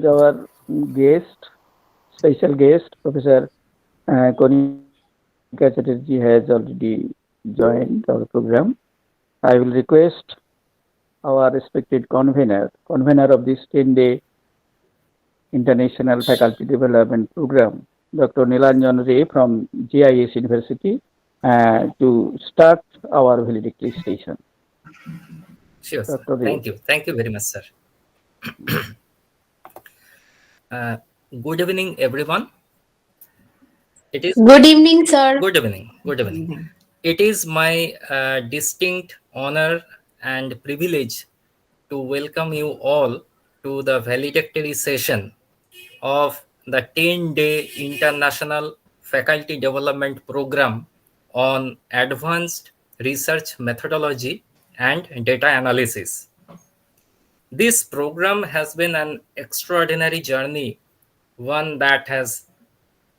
our guest, special guest, Professor KANIKA Chatterjee has already joined our program. I will request our respected convener of this 10-day International Faculty Development Program, Dr. Nilanjan Ray from GIS University, to start our valedictory session. Sure, sir. Dr. Ray. Thank you. Thank you very much, sir. Uh, Good evening, everyone. It is Good evening, sir. good evening. Good evening. It is my distinct honor and privilege to welcome you all to the valedictory session of the 10-day International Faculty Development Program on Advanced Research Methodology and Data Analysis. This program has been an extraordinary journey, one that has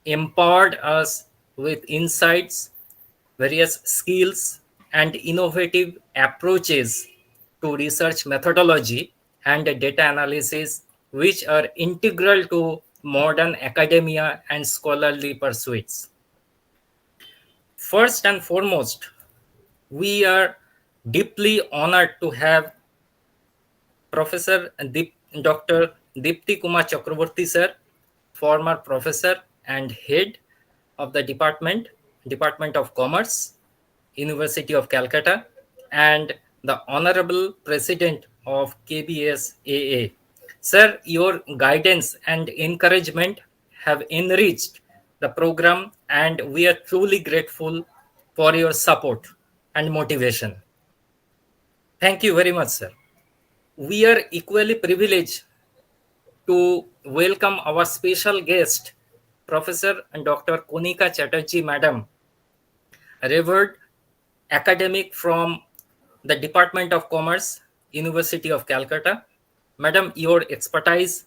empowered us with insights, various skills, and innovative approaches to research methodology and data analysis, which are integral to modern academia and scholarly pursuits. First and foremost, we are deeply honored to have Professor Dr. Dipti Kumar Chakraborty sir, former professor and head of the Department of Commerce, University of Calcutta, and the Honorable President of KBS AA. Sir, your guidance and encouragement have enriched the program, and we are truly grateful for your support and motivation. Thank you very much, sir. We are equally privileged to welcome our special guest, Professor and Dr. KANIKA Chatterjee, Madam, a revered academic from the Department of Commerce, University of Calcutta. Madam, your expertise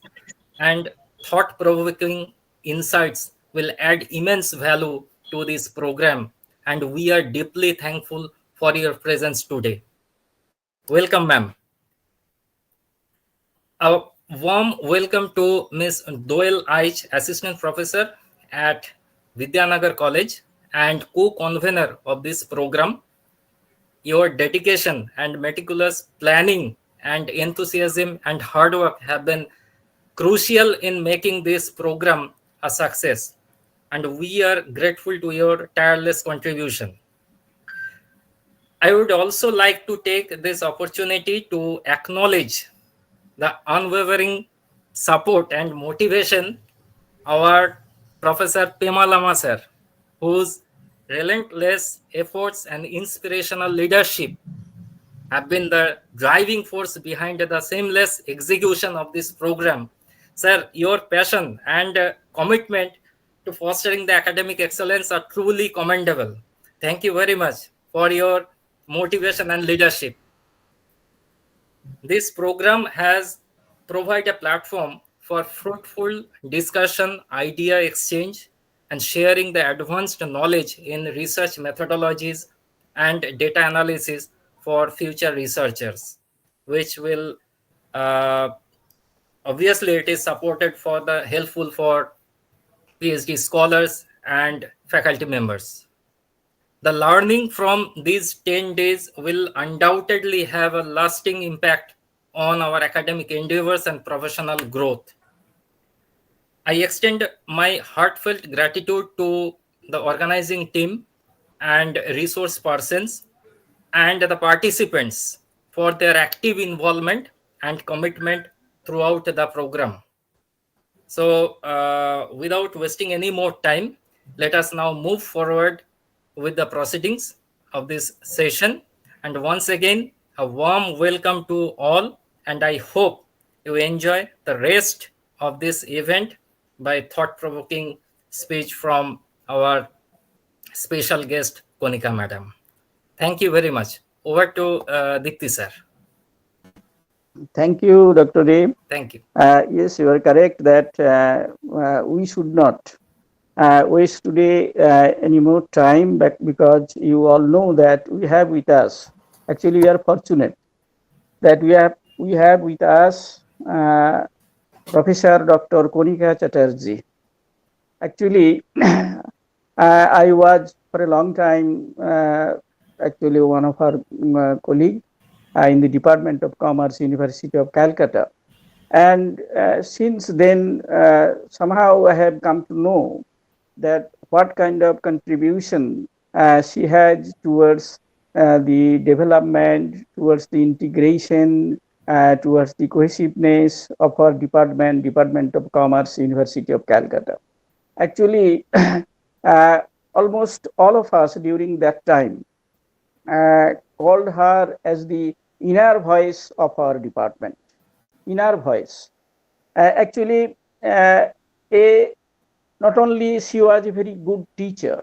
and thought-provoking insights will add immense value to this program, and we are deeply thankful for your presence today. Welcome, ma'am. A warm welcome to Ms. Doyle Aich, Assistant Professor at VIDYANAGAR College and co-convener of this program. Your dedication and meticulous planning and enthusiasm and hard work have been crucial in making this program a success, and we are grateful to your tireless contribution. I would also like to take this opportunity to acknowledge the unwavering support and motivation our Professor Pema Lama sir, whose relentless efforts and inspirational leadership have been the driving force behind the seamless execution of this program. Sir, your passion and commitment to fostering the academic excellence are truly commendable. Thank you very much for your motivation and leadership. This program has provided a platform for fruitful discussion, idea exchange, and sharing the advanced knowledge in research methodologies and data analysis for future researchers, which will obviously it is supported for the helpful for PhD scholars and faculty members. The learning from these 10 days will undoubtedly have a lasting impact on our academic endeavors and professional growth. I extend my heartfelt gratitude to the organizing team and resource persons and the participants for their active involvement and commitment throughout the program. So, without wasting any more time, let us now move forward with the proceedings of this session. And once again, a warm welcome to all, and I hope you enjoy the rest of this event by thought-provoking speech from our special guest, KANIKA Madam. Thank you very much. Over to Dipti sir. Thank you, Dr. Ray. Thank you. Yes, you are correct that we should not waste today any more time, but because you all know that we have with us, actually we are fortunate that we have with us Professor Dr. Kanika Chatterjee. Actually, I was for a long time actually one of our colleague in the Department of Commerce, University of Calcutta. And since then, somehow I have come to know that what kind of contribution she has towards the development, towards the integration, towards the cohesiveness of our department, Department of Commerce, University of Calcutta. Actually, uh, almost all of us during that time called her as the inner voice of our department. Inner voice. Actually, a not only she was a very good teacher,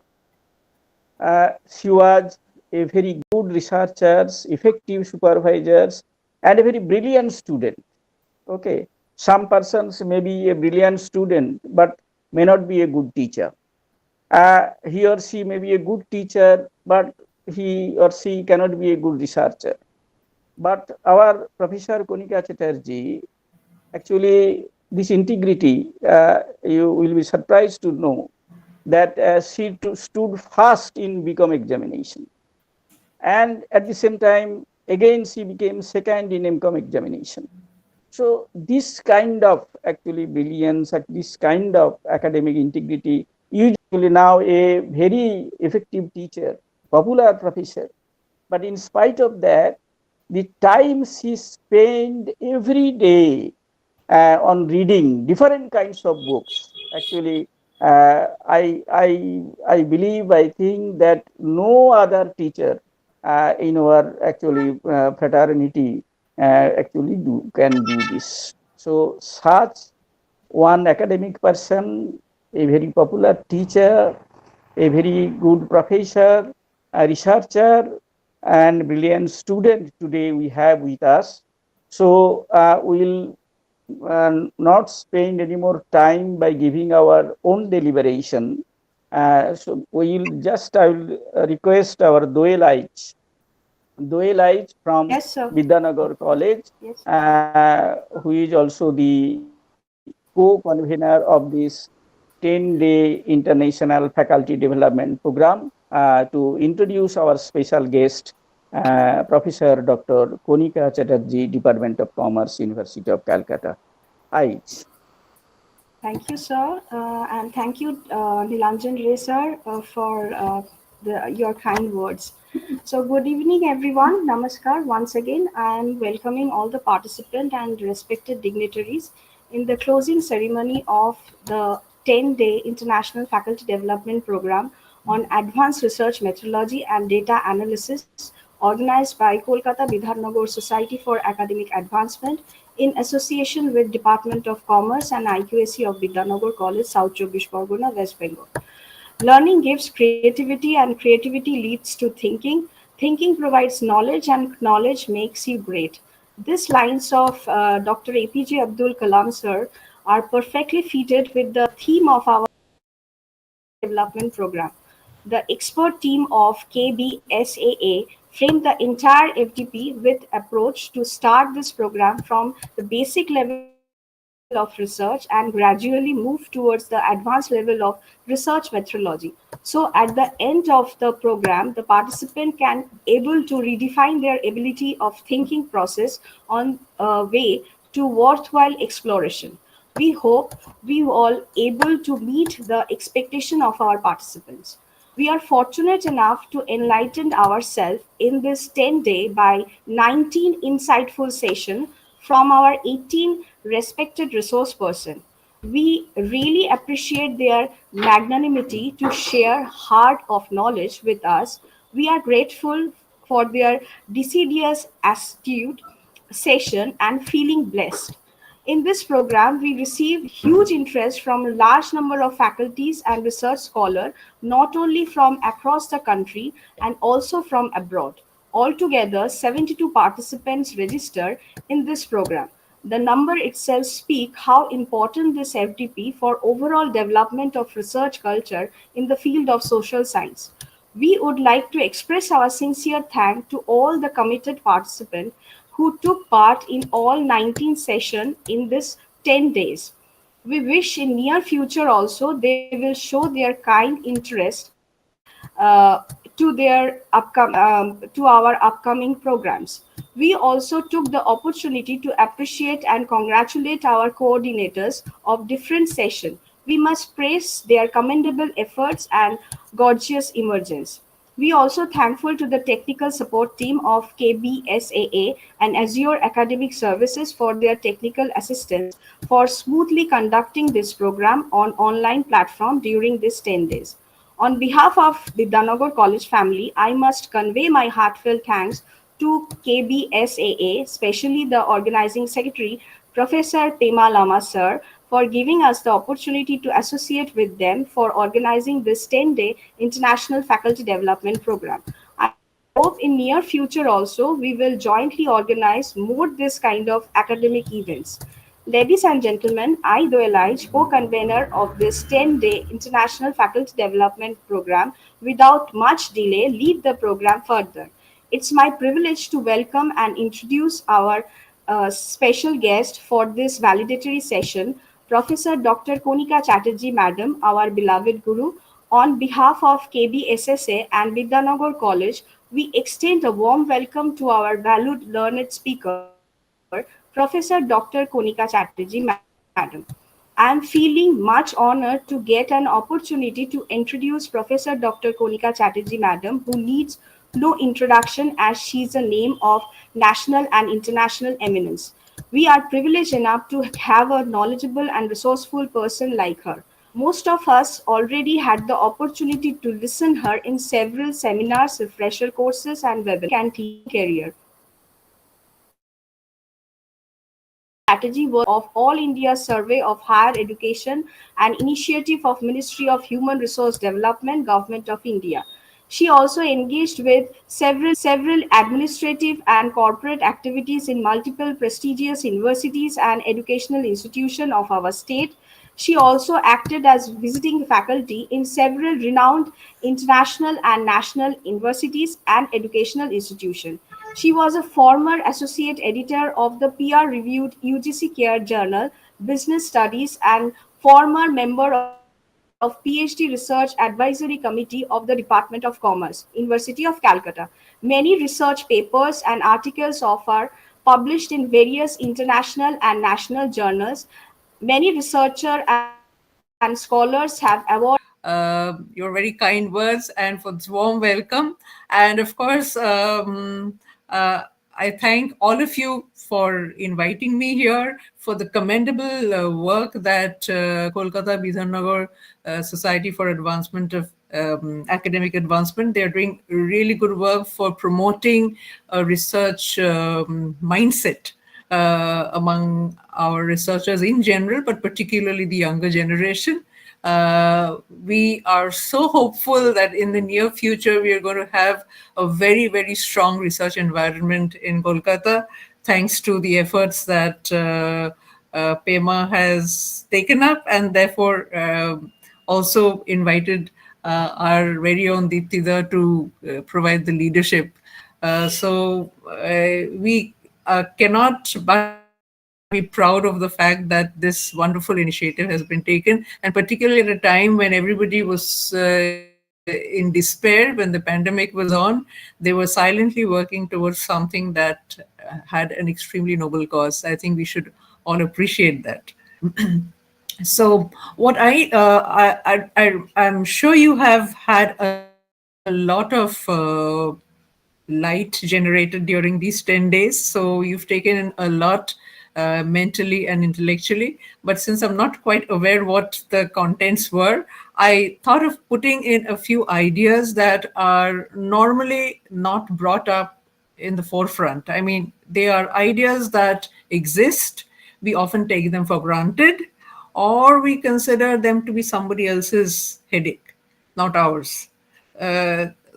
she was a very good researcher, effective supervisors, and a very brilliant student. Okay, some persons may be a brilliant student, but may not be a good teacher. He or she may be a good teacher, but he or she cannot be a good researcher. But our Professor Kanika Chatterjee, actually, this integrity, you will be surprised to know that she stood fast in become examination. And at the same time, again, she became second in MCOM examination. So this kind of actually brilliance, this kind of academic integrity, usually now a very effective teacher, popular professor. But in spite of that, the time she spent every day on reading different kinds of books. Actually, I believe, I think that no other teacher in our actually fraternity actually can do this. So such one academic person, a very popular teacher, a very good professor, a researcher, and brilliant student today we have with us. So we'll not spend any more time by giving our own deliberation. So we'll just, I will request our Doelite from Yes, sir. Bidhanagar College, Yes. who is also the co-convener of this 10-day international faculty development program, to introduce our special guest, Professor Dr. Kanika Chatterjee, Department of Commerce, University of Calcutta. I. Thank you, sir, and thank you, Nilanjan Ray, sir, for your kind words. So, good evening, everyone. Namaskar. Once again, I am welcoming all the participant and respected dignitaries in the closing ceremony of the 10-day International Faculty Development Program on Advanced Research Methodology and Data Analysis, organized by Kolkata Bidhannagar Society for Academic Advancement in association with Department of Commerce and IQAC of Bidhannagar College, South Chobbish Pargona, West Bengal. Learning gives creativity, and creativity leads to thinking. Thinking provides knowledge, and knowledge makes you great. These lines of Dr. APJ Abdul Kalam, sir, are perfectly fitted with the theme of our development program. The expert team of KBSAA framed the entire FDP with approach to start this program from the basic level of research and gradually move towards the advanced level of research methodology. So at the end of the program, the participant can able to redefine their ability of thinking process on a way to worthwhile exploration. We hope we all able to meet the expectation of our participants. We are fortunate enough to enlighten ourselves in this 10-day by 19 insightful session from our 18 respected resource person. We really appreciate their magnanimity to share heart of knowledge with us. We are grateful for their deciduous astute session and feeling blessed. In this program, we receive huge interest from a large number of faculties and research scholars, not only from across the country and also from abroad. Altogether, 72 participants registered in this program. The number itself speaks how important this FDP for overall development of research culture in the field of social science. We would like to express our sincere thanks to all the committed participants who took part in all 19 sessions in this 10 days. We wish in near future also they will show their kind interest to our upcoming programs. We also took the opportunity to appreciate and congratulate our coordinators of different sessions. We must praise their commendable efforts and gorgeous emergence. We also thankful to the technical support team of KBSAA and Azure Academic Services for their technical assistance for smoothly conducting this program on online platform during these 10 days. On behalf of the Bidhannagar College family, I must convey my heartfelt thanks to KBSAA, especially the organizing secretary, Professor Pema Lama sir, for giving us the opportunity to associate with them for organizing this 10-day international faculty development program. I hope in near future also we will jointly organize more this kind of academic events. Ladies and gentlemen, I, Doelaj, co-convener of this 10-day International Faculty Development Program, without much delay, lead the program further. It's my privilege to welcome and introduce our special guest for this valedictory session, Professor Dr. KANIKA Chatterjee, Madam, our beloved Guru. On behalf of KBSSA and Bidhanagar College, we extend a warm welcome to our valued learned speaker, Professor Dr. KANIKA Chatterjee, Madam. I am feeling much honored to get an opportunity to introduce Professor Dr. KANIKA Chatterjee, Madam, who needs no introduction as she is a name of national and international eminence. We are privileged enough to have a knowledgeable and resourceful person like her. Most of us already had the opportunity to listen her in several seminars, refresher courses, and webinars. Can teaching career. Professor Chatterjee was of All India Survey of Higher Education, an initiative of Ministry of Human Resource Development, Government of India. She also engaged with several administrative and corporate activities in multiple prestigious universities and educational institutions of our state. She also acted as visiting faculty in several renowned international and national universities and educational institutions. She was a former associate editor of the peer-reviewed UGC Care Journal, Business Studies, and former member of PhD Research Advisory Committee of the Department of Commerce, University of Calcutta. Many research papers and articles of her published in various international and national journals. Many researchers and scholars have awarded your very kind words and for this warm welcome. And of course, I thank all of you for inviting me here for the commendable work that Kolkata Bidhannagar Society for Advancement of Academic Advancement. They're doing really good work for promoting a research mindset among our researchers in general, but particularly the younger generation. We are so hopeful that in the near future we are going to have a very, very strong research environment in Kolkata, thanks to the efforts that Pema has taken up, and therefore also invited our very own Deeptida to provide the leadership. We cannot but be proud of the fact that this wonderful initiative has been taken, and particularly at a time when everybody was in despair, when the pandemic was on, they were silently working towards something that had an extremely noble cause. I think we should all appreciate that. So, what I'm sure you have had a lot of light generated during these 10 days. So you've taken in a lot mentally and intellectually. But since I'm not quite aware what the contents were, I thought of putting in a few ideas that are normally not brought up in the forefront. I mean, they are ideas that exist. We often take them for granted, or we consider them to be somebody else's headache, not ours.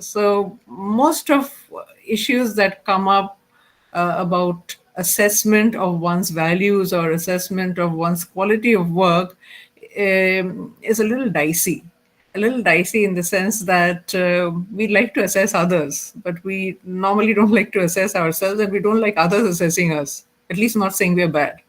So most of issues that come up about assessment of one's values or assessment of one's quality of work is a little dicey. A little dicey in the sense that we like to assess others, but we normally don't like to assess ourselves, and we don't like others assessing us, at least not saying we're bad.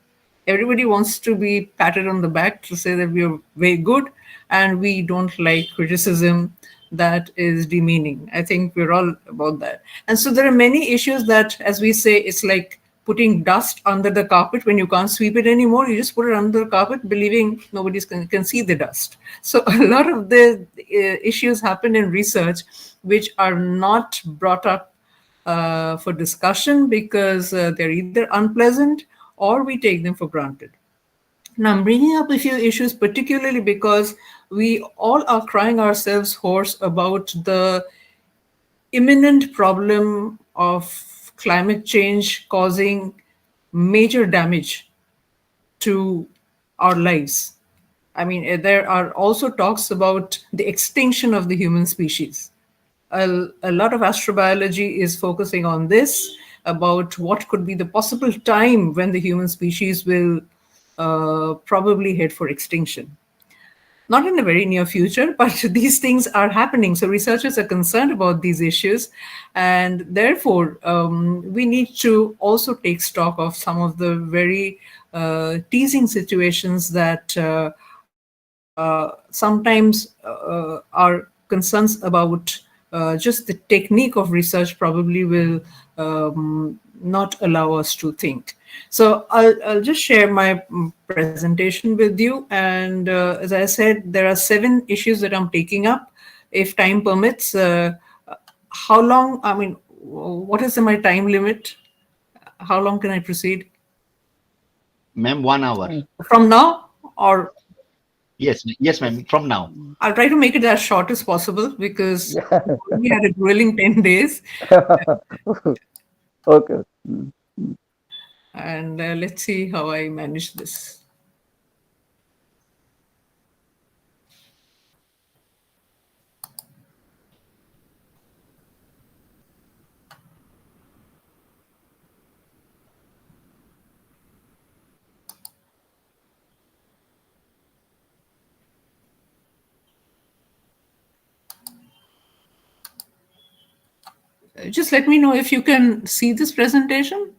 Everybody wants to be patted on the back to say that we are very good, and we don't like criticism that is demeaning. I think we're all about that. And so there are many issues that, as we say, it's like putting dust under the carpet. When you can't sweep it anymore, you just put it under the carpet, believing nobody can see the dust. So a lot of the issues happen in research which are not brought up for discussion because they're either unpleasant or we take them for granted. Now, I'm bringing up a few issues, particularly because we all are crying ourselves hoarse about the imminent problem of climate change causing major damage to our lives. I mean, there are also talks about the extinction of the human species. A lot of astrobiology is focusing on this, about what could be the possible time when the human species will probably head for extinction. Not in the very near future, but these things are happening. So researchers are concerned about these issues, and therefore we need to also take stock of some of the very teasing situations that sometimes our concerns about just the technique of research probably will not allow us to think. So I'll just share my presentation with you. And as I said, there are 7 issues that I'm taking up. If time permits, how long, I mean, what is my time limit? How long can I proceed? Ma'am, 1 hour. From now or? Yes, ma'am, from now. I'll try to make it as short as possible because we had a grueling 10 days. Okay. And let's see how I manage this. Just let me know if you can see this presentation.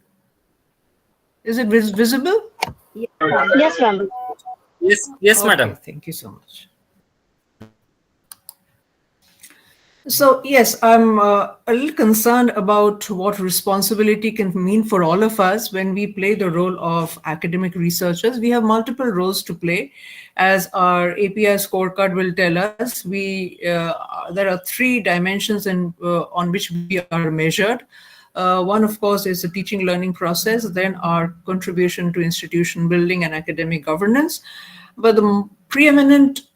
Is it visible? Yes, ma'am. Yes, madam. Thank you so much. So yes, I'm a little concerned about what responsibility can mean for all of us when we play the role of academic researchers. We have multiple roles to play. As our API scorecard will tell us, there are 3 dimensions on which we are measured. One, of course, is the teaching learning process, then our contribution to institution building and academic governance. But the preeminent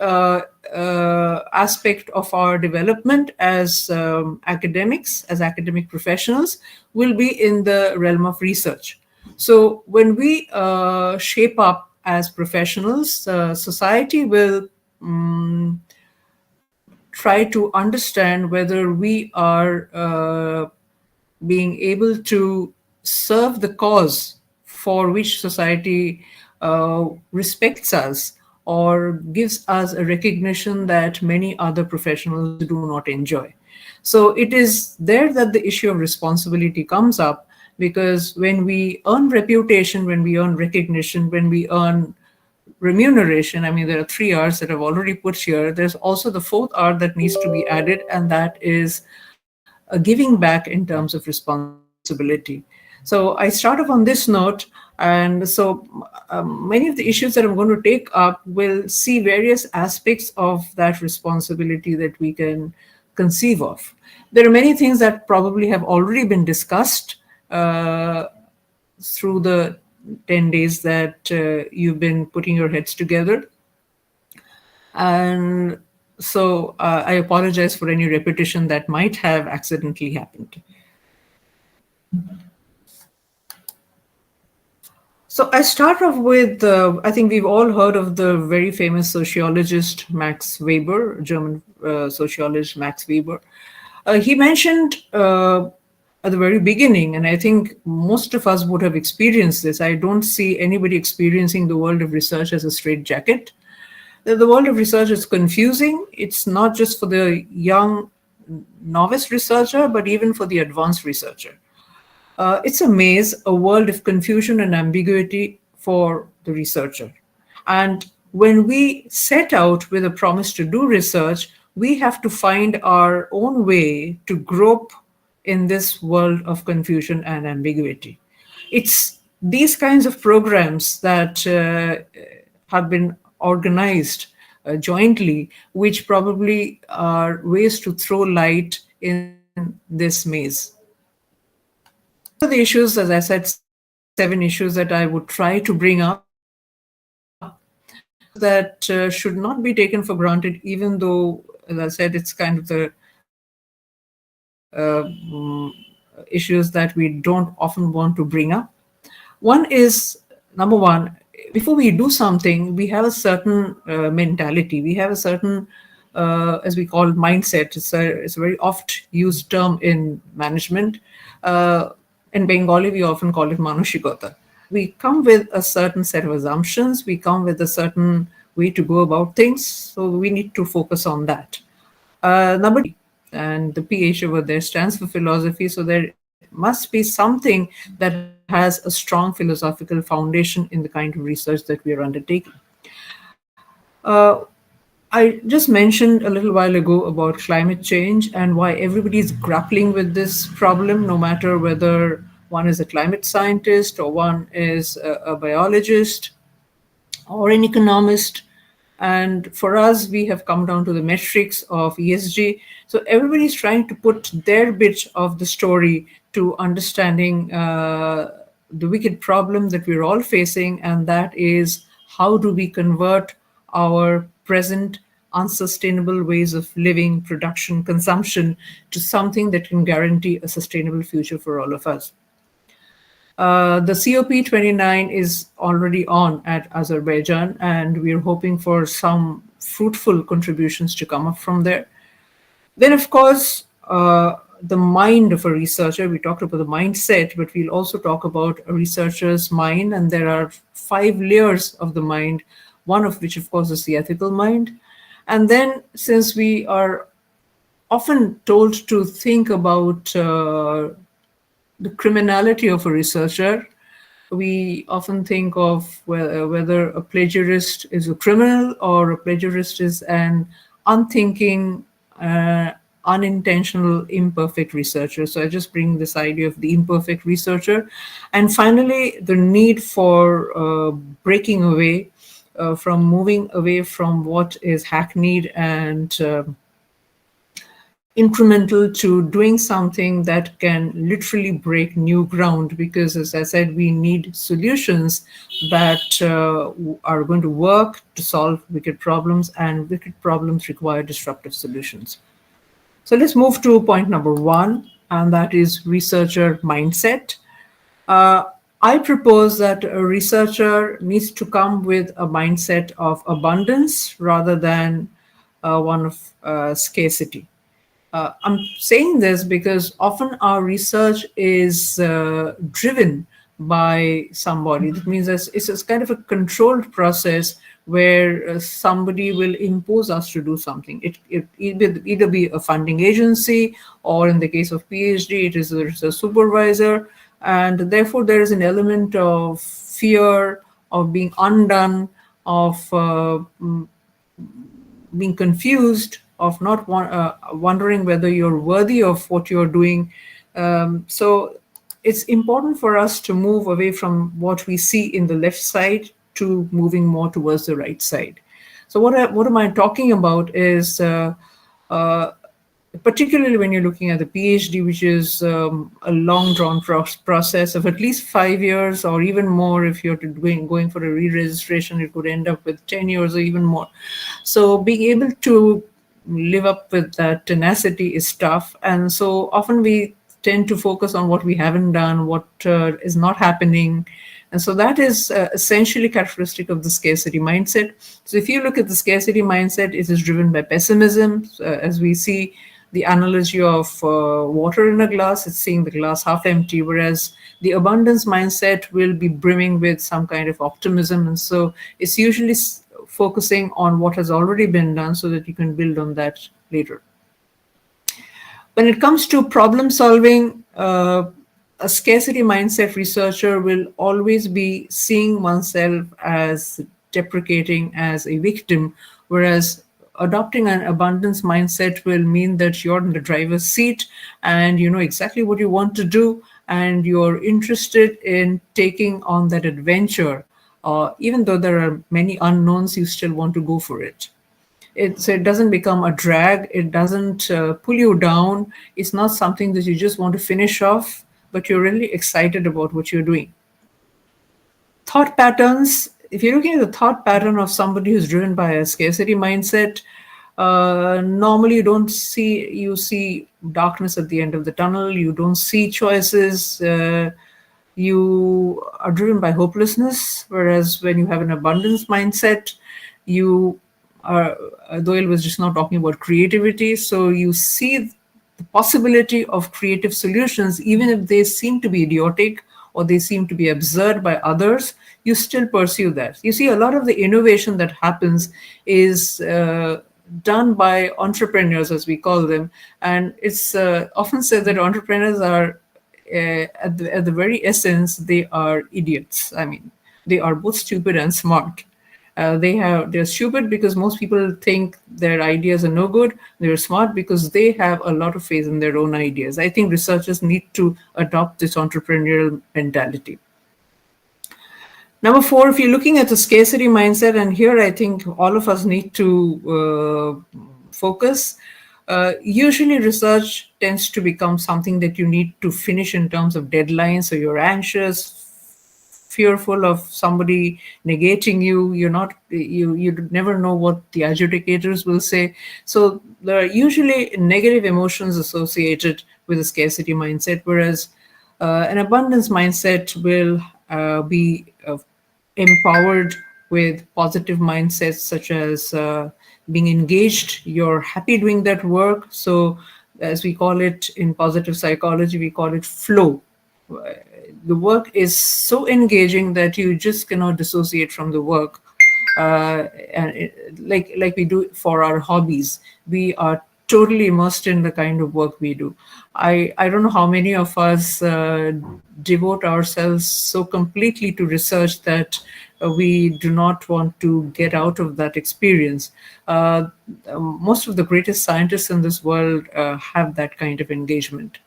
aspect of our development as academics, as academic professionals, will be in the realm of research. So when we shape up as professionals, society will try to understand whether we are being able to serve the cause for which society respects us or gives us a recognition that many other professionals do not enjoy. So it is there that the issue of responsibility comes up, because when we earn reputation, when we earn recognition, when we earn remuneration, I mean, there are 3 R's that I've already put here. There's also the 4th R that needs to be added, and that is a giving back in terms of responsibility. So I start off on this note, and so many of the issues that I'm going to take up will see various aspects of that responsibility that we can conceive of. There are many things that probably have already been discussed through the 10 days that you've been putting your heads together. And so I apologize for any repetition that might have accidentally happened. So I start off with, I think we've all heard of the very famous sociologist Max Weber, German sociologist Max Weber. He mentioned at the very beginning, and I think most of us would have experienced this. I don't see anybody experiencing the world of research as a straitjacket. The world of research is confusing. It's not just for the young novice researcher, but even for the advanced researcher. It's a maze, a world of confusion and ambiguity for the researcher. And when we set out with a promise to do research, we have to find our own way to grope in this world of confusion and ambiguity. It's these kinds of programs that have been organized jointly, which probably are ways to throw light in this maze. The issues, as I said, 7 issues that I would try to bring up that should not be taken for granted, even though, as I said, it's kind of the issues that we don't often want to bring up. One is, number one, before we do something, we have a certain mentality. We have a certain, as we call it, mindset. It's a very oft used term in management. In Bengali, we often call it manushikota. We come with a certain set of assumptions. We come with a certain way to go about things. So we need to focus on that. Number two, and the PH over there stands for philosophy. So there must be something that has a strong philosophical foundation in the kind of research that we are undertaking. I just mentioned a little while ago about climate change and why everybody is grappling with this problem, no matter whether one is a climate scientist or one is a biologist or an economist. And for us, we have come down to the metrics of ESG. So everybody's trying to put their bit of the story to understanding the wicked problem that we're all facing, and that is, how do we convert our present unsustainable ways of living, production, consumption to something that can guarantee a sustainable future for all of us. The COP29 is already on at Azerbaijan, and we're hoping for some fruitful contributions to come up from there. Then, of course, the mind of a researcher. We talked about the mindset, but we'll also talk about a researcher's mind, and there are 5 layers of the mind, one of which, of course, is the ethical mind. And then, since we are often told to think about the criminality of a researcher, we often think of whether a plagiarist is a criminal or a plagiarist is an unthinking, unintentional, imperfect researcher. So I just bring this idea of the imperfect researcher. And finally, the need for breaking away from moving away from what is hackneyed and incremental to doing something that can literally break new ground, because, as I said, we need solutions that are going to work to solve wicked problems, and wicked problems require disruptive solutions. So let's move to point number 1, and that is researcher mindset. I propose that a researcher needs to come with a mindset of abundance rather than one of scarcity. I'm saying this because often our research is driven by somebody. That means it's a kind of a controlled process where somebody will impose us to do something. It either be a funding agency, or in the case of PhD, it is a supervisor. And therefore, there is an element of fear, of being undone, of being confused, of not wondering whether you're worthy of what you're doing. So it's important for us to move away from what we see in the left side to moving more towards the right side. So what am I talking about is, particularly when you're looking at the PhD, which is a long drawn process of at least 5 years, or even more. If you're going for a re-registration, it could end up with 10 years or even more. So being able to live up with that tenacity is tough. And so often we tend to focus on what we haven't done, what is not happening. And so that is essentially characteristic of the scarcity mindset. So if you look at the scarcity mindset, it is driven by pessimism. As we see the analogy of water in a glass, it's seeing the glass half empty, whereas the abundance mindset will be brimming with some kind of optimism. And so it's usually focusing on what has already been done so that you can build on that later. When it comes to problem solving, a scarcity mindset researcher will always be seeing oneself as deprecating, as a victim, whereas adopting an abundance mindset will mean that you're in the driver's seat and you know exactly what you want to do and you're interested in taking on that adventure. Even though there are many unknowns, you still want to go for it. So it doesn't become a drag. It doesn't pull you down. It's not something that you just want to finish off, but you're really excited about what you're doing. Thought patterns. If you're looking at the thought pattern of somebody who's driven by a scarcity mindset, normally you see darkness at the end of the tunnel. You don't see choices. You are driven by hopelessness. Whereas when you have an abundance mindset, you Doyle was just now talking about creativity. So you see the possibility of creative solutions, even if they seem to be idiotic or they seem to be absurd by others, you still pursue that. You see, a lot of the innovation that happens is done by entrepreneurs, as we call them. And it's often said that entrepreneurs are, at the very essence, they are idiots. I mean, they are both stupid and smart. They're stupid because most people think their ideas are no good. They're smart because they have a lot of faith in their own ideas. I think researchers need to adopt this entrepreneurial mentality. Number 4, if you're looking at the scarcity mindset, and here I think all of us need to focus. Usually research tends to become something that you need to finish in terms of deadlines, so you're anxious, fearful of somebody negating you. You never know what the adjudicators will say. So there are usually negative emotions associated with a scarcity mindset, whereas an abundance mindset will be empowered with positive mindsets such as being engaged. You're happy doing that work. So as we call it in positive psychology, we call it flow. The work is so engaging that you just cannot dissociate from the work. Like we do for our hobbies, we are totally immersed in the kind of work we do. I don't know how many of us devote ourselves so completely to research that we do not want to get out of that experience. Most of the greatest scientists in this world have that kind of engagement.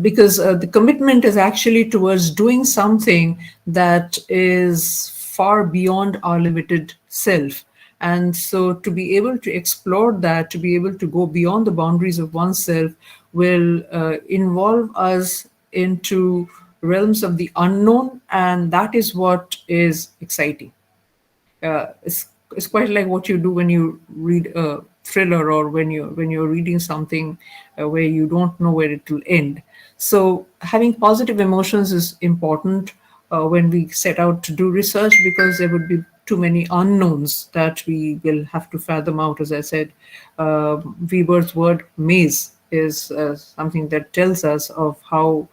Because the commitment is actually towards doing something that is far beyond our limited self. And so to be able to explore that, to be able to go beyond the boundaries of oneself will involve us into realms of the unknown, and that is what is exciting. It's quite like what you do when you read a thriller or when you're reading something where you don't know where it will end. So having positive emotions is important when we set out to do research, because there would be too many unknowns that we will have to fathom out. As I said, Weber's word maze is something that tells us of how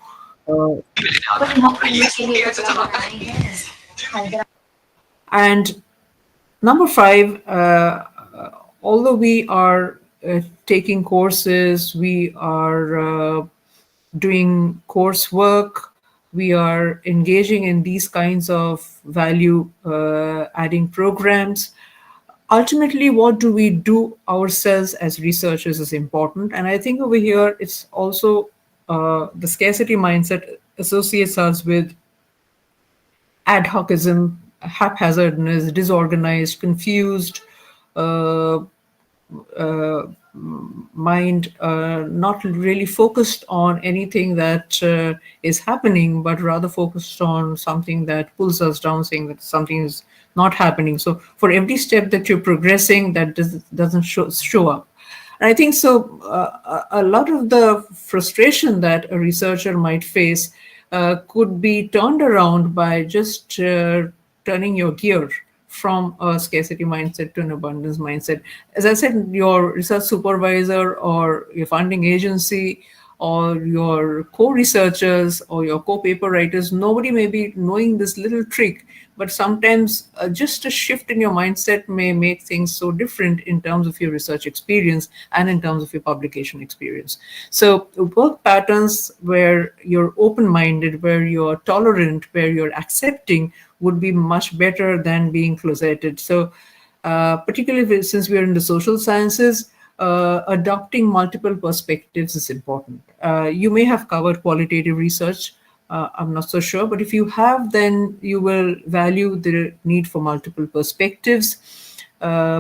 and number 5, although we are taking courses, we are doing coursework, we are engaging in these kinds of value adding programs, ultimately what do we do ourselves as researchers is important. And I think over here it's also the scarcity mindset associates us with ad hocism, haphazardness, disorganized, confused, mind not really focused on anything that is happening, but rather focused on something that pulls us down, saying that something is not happening. So for every step that you're progressing, that doesn't show up. And I think so a lot of the frustration that a researcher might face could be turned around by just turning your gear from a scarcity mindset to an abundance mindset. As I said, your research supervisor or your funding agency or your co-researchers or your co-paper writers, nobody may be knowing this little trick, but sometimes just a shift in your mindset may make things so different in terms of your research experience and in terms of your publication experience. So work patterns where you're open-minded, where you're tolerant, where you're accepting would be much better than being closeted. So particularly since we are in the social sciences, adopting multiple perspectives is important. You may have covered qualitative research, I'm not so sure, but if you have, then you will value the need for multiple perspectives,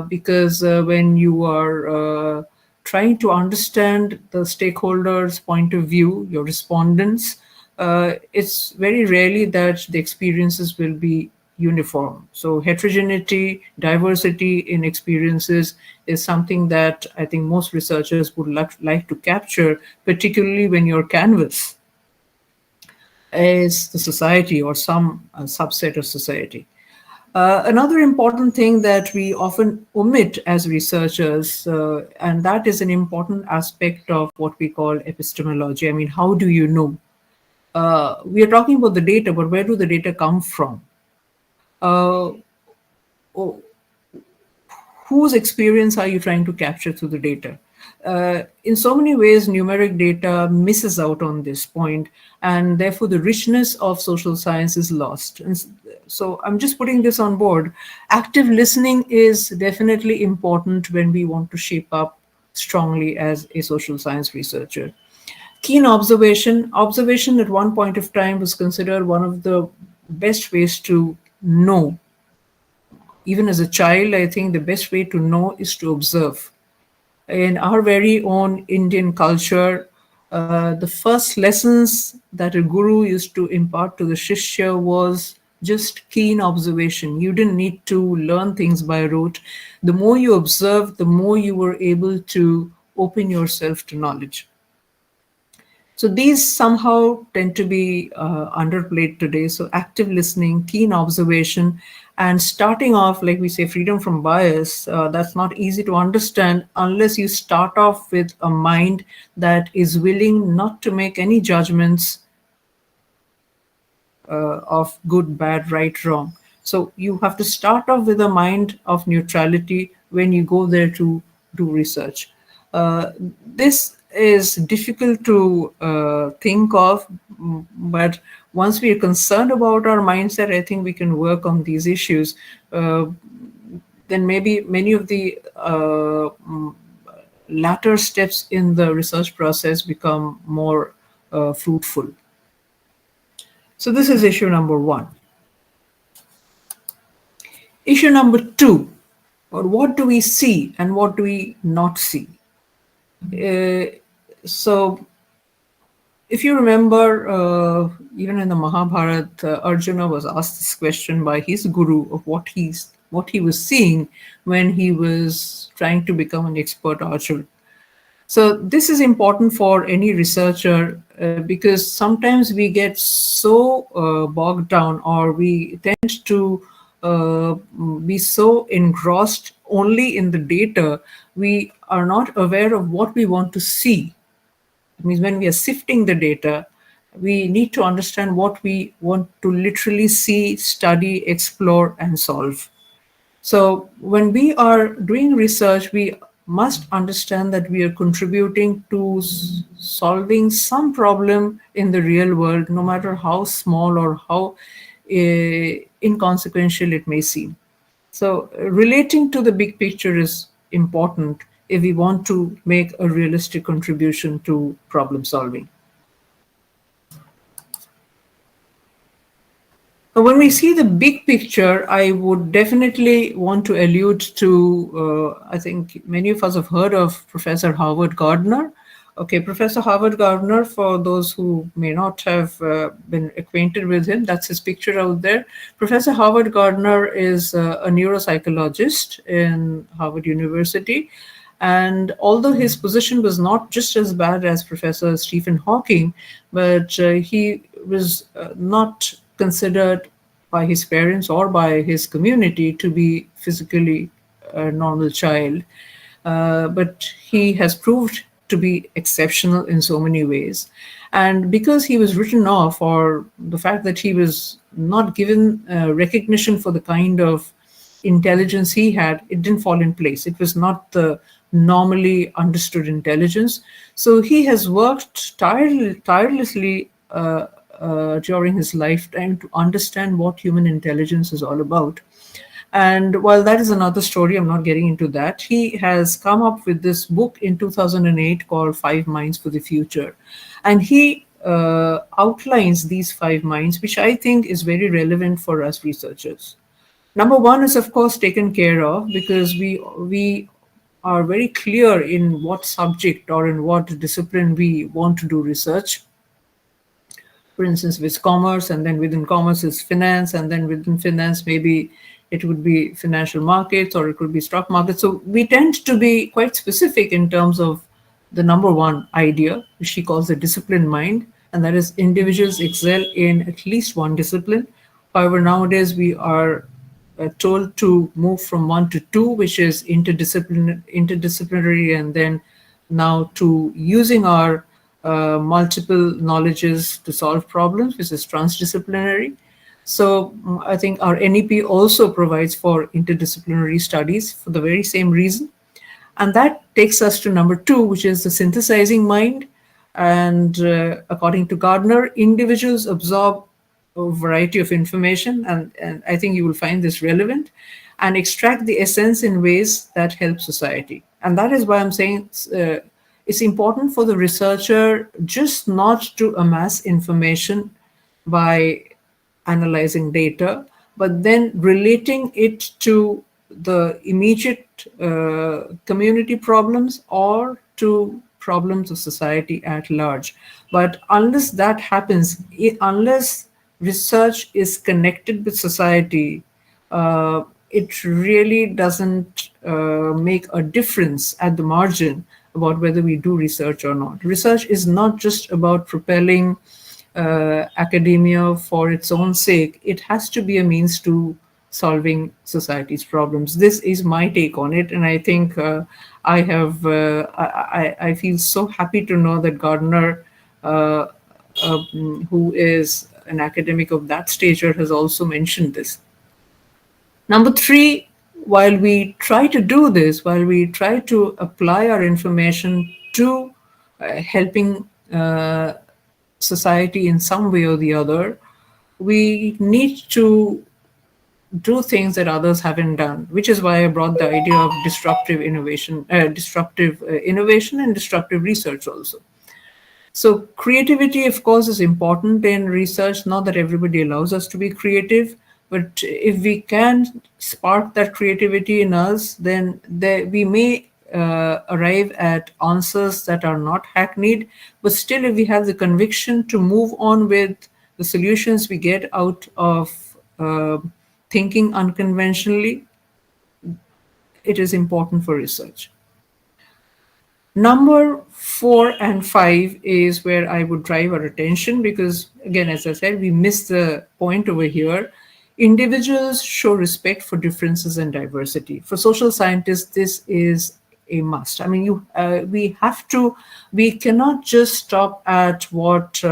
because when you are trying to understand the stakeholders' point of view, your respondents, it's very rarely that the experiences will be uniform. So heterogeneity, diversity in experiences is something that I think most researchers would like to capture, particularly when your canvas is the society or some subset of society. Another important thing that we often omit as researchers, and that is an important aspect of what we call epistemology. I mean, how do you know? We are talking about the data, but where do the data come from? Oh, whose experience are you trying to capture through the data? In so many ways, numeric data misses out on this point, and therefore the richness of social science is lost. And so I'm just putting this on board. Active listening is definitely important when we want to shape up strongly as a social science researcher. Keen observation. Observation at one point of time was considered one of the best ways to know. Even as a child, I think the best way to know is to observe. In our very own Indian culture, the first lessons that a guru used to impart to the shishya was just keen observation. You didn't need to learn things by rote. The more you observed, the more you were able to open yourself to knowledge. So these somehow tend to be underplayed today. So active listening, keen observation, and starting off, like we say, freedom from bias, that's not easy to understand unless you start off with a mind that is willing not to make any judgments of good, bad, right, wrong. So you have to start off with a mind of neutrality when you go there to do research. This is difficult to think of, but once we are concerned about our mindset, I think we can work on these issues. Then maybe many of the latter steps in the research process become more fruitful. So this is issue number one. Issue number two, or what do we see and what do we not see? So if you remember, even in the Mahabharata, Arjuna was asked this question by his guru of what he was seeing when he was trying to become an expert archer. So this is important for any researcher because sometimes we get so bogged down, or we tend to be so engrossed only in the data, we are not aware of what we want to see. It means when we are sifting the data, we need to understand what we want to literally see, study, explore, and solve. So when we are doing research, we must understand that we are contributing to solving some problem in the real world, no matter how small or how inconsequential it may seem. So relating to the big picture is important if we want to make a realistic contribution to problem solving. When we see the big picture, I would definitely want to allude to, I think many of us have heard of Professor Howard Gardner. Okay, Professor Howard Gardner, for those who may not have been acquainted with him, that's his picture out there. Professor Howard Gardner is a neuropsychologist in Harvard University. And although his position was not just as bad as Professor Stephen Hawking, but he was not considered by his parents or by his community to be physically a normal child. But he has proved to be exceptional in so many ways. And because he was written off, or the fact that he was not given recognition for the kind of intelligence he had, it didn't fall in place. It was not the normally understood intelligence. So he has worked tirelessly during his lifetime to understand what human intelligence is all about. And while that is another story, I'm not getting into that. He has come up with this book in 2008 called Five Minds for the Future. And he outlines these 5 minds, which I think is very relevant for us researchers. Number one is, of course, taken care of, because we are very clear in what subject or in what discipline we want to do research. For instance, with commerce, and then within commerce is finance, and then within finance, maybe it would be financial markets or it could be stock markets. So we tend to be quite specific in terms of the number one idea, which she calls the discipline mind, and that is individuals excel in at least one discipline. However, nowadays we are told to move from one to two, which is interdisciplinary, and then now to using our multiple knowledges to solve problems, which is transdisciplinary. So I think our NEP also provides for interdisciplinary studies for the very same reason. And that takes us to number two, which is the synthesizing mind. And according to Gardner, individuals absorb a variety of information, and I think you will find this relevant, and extract the essence in ways that help society. And that is why I'm saying it's important for the researcher just not to amass information by analyzing data, but then relating it to the immediate community problems or to problems of society at large. But unless that happens, unless research is connected with society, it really doesn't make a difference at the margin about whether we do research or not. Research is not just about propelling academia for its own sake. It has to be a means to solving society's problems. This is my take on it, and I think I feel so happy to know that Gardner, who is an academic of that stature, has also mentioned this. Number three, while we try to do this, while we try to apply our information to helping society in some way or the other, we need to do things that others haven't done, which is why I brought the idea of disruptive innovation and disruptive research also. So creativity, of course, is important in research. Not that everybody allows us to be creative, but if we can spark that creativity in us, then we may arrive at answers that are not hackneyed, but still, if we have the conviction to move on with the solutions we get out of thinking unconventionally, it is important for research. Number 4 and 5 is where I would drive our attention, because again, as I said, we missed the point over here. Individuals show respect for differences and diversity. For social scientists, this is a must. I mean, we cannot just stop at what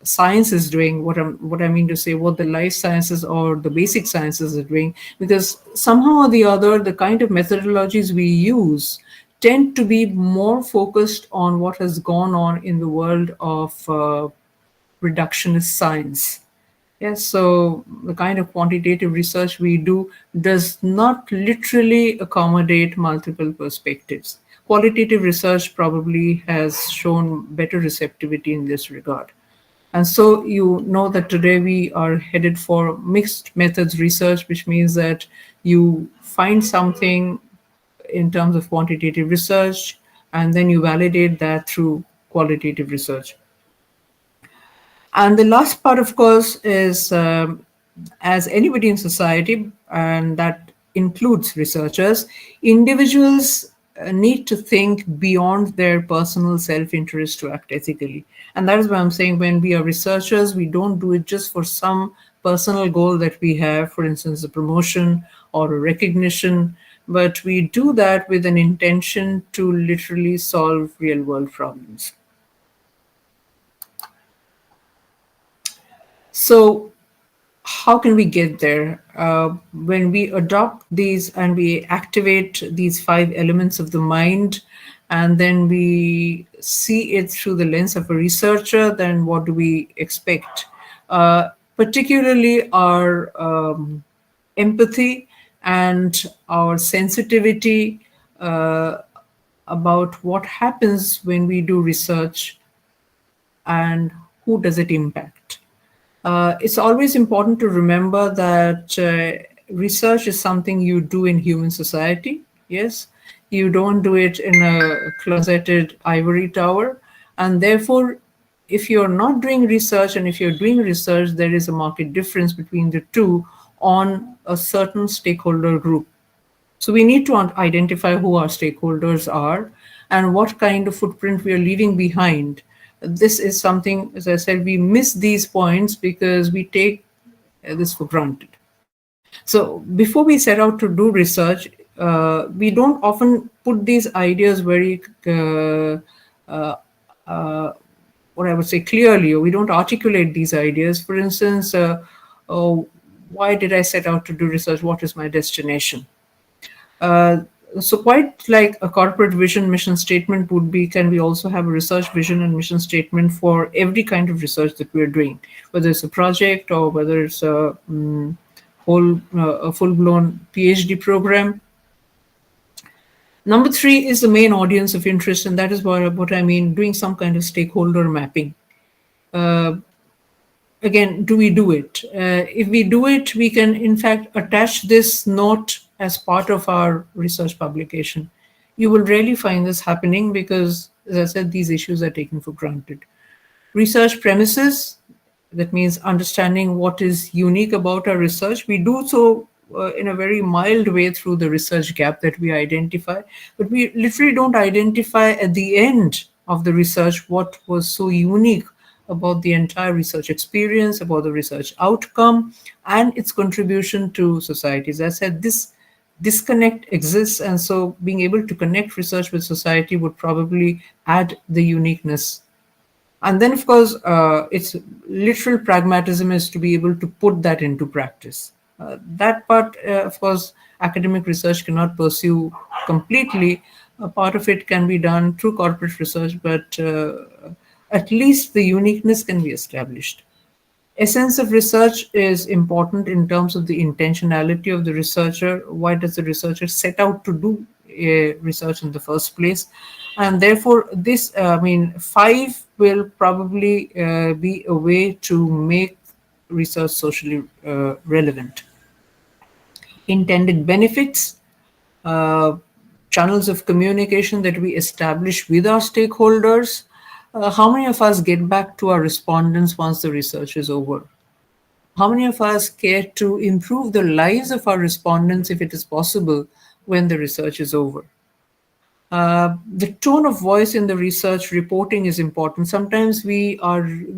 science is doing, what I mean to say, what the life sciences or the basic sciences are doing, because somehow or the other, the kind of methodologies we use tend to be more focused on what has gone on in the world of reductionist science. Yes, so the kind of quantitative research we do does not literally accommodate multiple perspectives. Qualitative research probably has shown better receptivity in this regard. And so you know that today we are headed for mixed methods research, which means that you find something in terms of quantitative research, and then you validate that through qualitative research. And the last part, of course, is as anybody in society, and that includes researchers, individuals need to think beyond their personal self-interest to act ethically. And that is why I'm saying when we are researchers, we don't do it just for some personal goal that we have, for instance, a promotion or a recognition. but we do that with an intention to literally solve real world problems. So how can we get there? When we adopt these and we activate these 5 elements of the mind, and then we see it through the lens of a researcher, then what do we expect? Particularly our empathy and our sensitivity about what happens when we do research and who does it impact. It's always important to remember that research is something you do in human society. Yes, you don't do it in a closeted ivory tower. And therefore, if you're not doing research and if you're doing research, there is a marked difference between the two on a certain stakeholder group. So we need to identify who our stakeholders are and what kind of footprint we are leaving behind. This is something, as I said, we miss these points because we take this for granted. So before we set out to do research, we don't often put these ideas very, what I would say, clearly, or we don't articulate these ideas. For instance, why did I set out to do research? What is my destination? So quite like a corporate vision mission statement would be, can we also have a research vision and mission statement for every kind of research that we're doing, whether it's a project or whether it's a full-blown PhD program. Number 3 is the main audience of interest, and that is what I mean, doing some kind of stakeholder mapping. Again, do we do it? If we do it, we can in fact attach this note as part of our research publication. You will rarely find this happening because, as I said, these issues are taken for granted. Research premises, that means understanding what is unique about our research. We do so in a very mild way through the research gap that we identify, but we literally don't identify at the end of the research what was so unique about the entire research experience, about the research outcome, and its contribution to society. As I said, this disconnect exists, and so being able to connect research with society would probably add the uniqueness. And then, of course, its literal pragmatism is to be able to put that into practice. That part, of course, academic research cannot pursue completely. A part of it can be done through corporate research, but at least the uniqueness can be established. Essence of research is important in terms of the intentionality of the researcher. Why does the researcher set out to do research in the first place? And therefore, this, 5 will probably be a way to make research socially relevant. Intended benefits, channels of communication that we establish with our stakeholders. How many of us get back to our respondents once the research is over? How many of us care to improve the lives of our respondents, if it is possible, when the research is over? The tone of voice in the research reporting is important. Sometimes we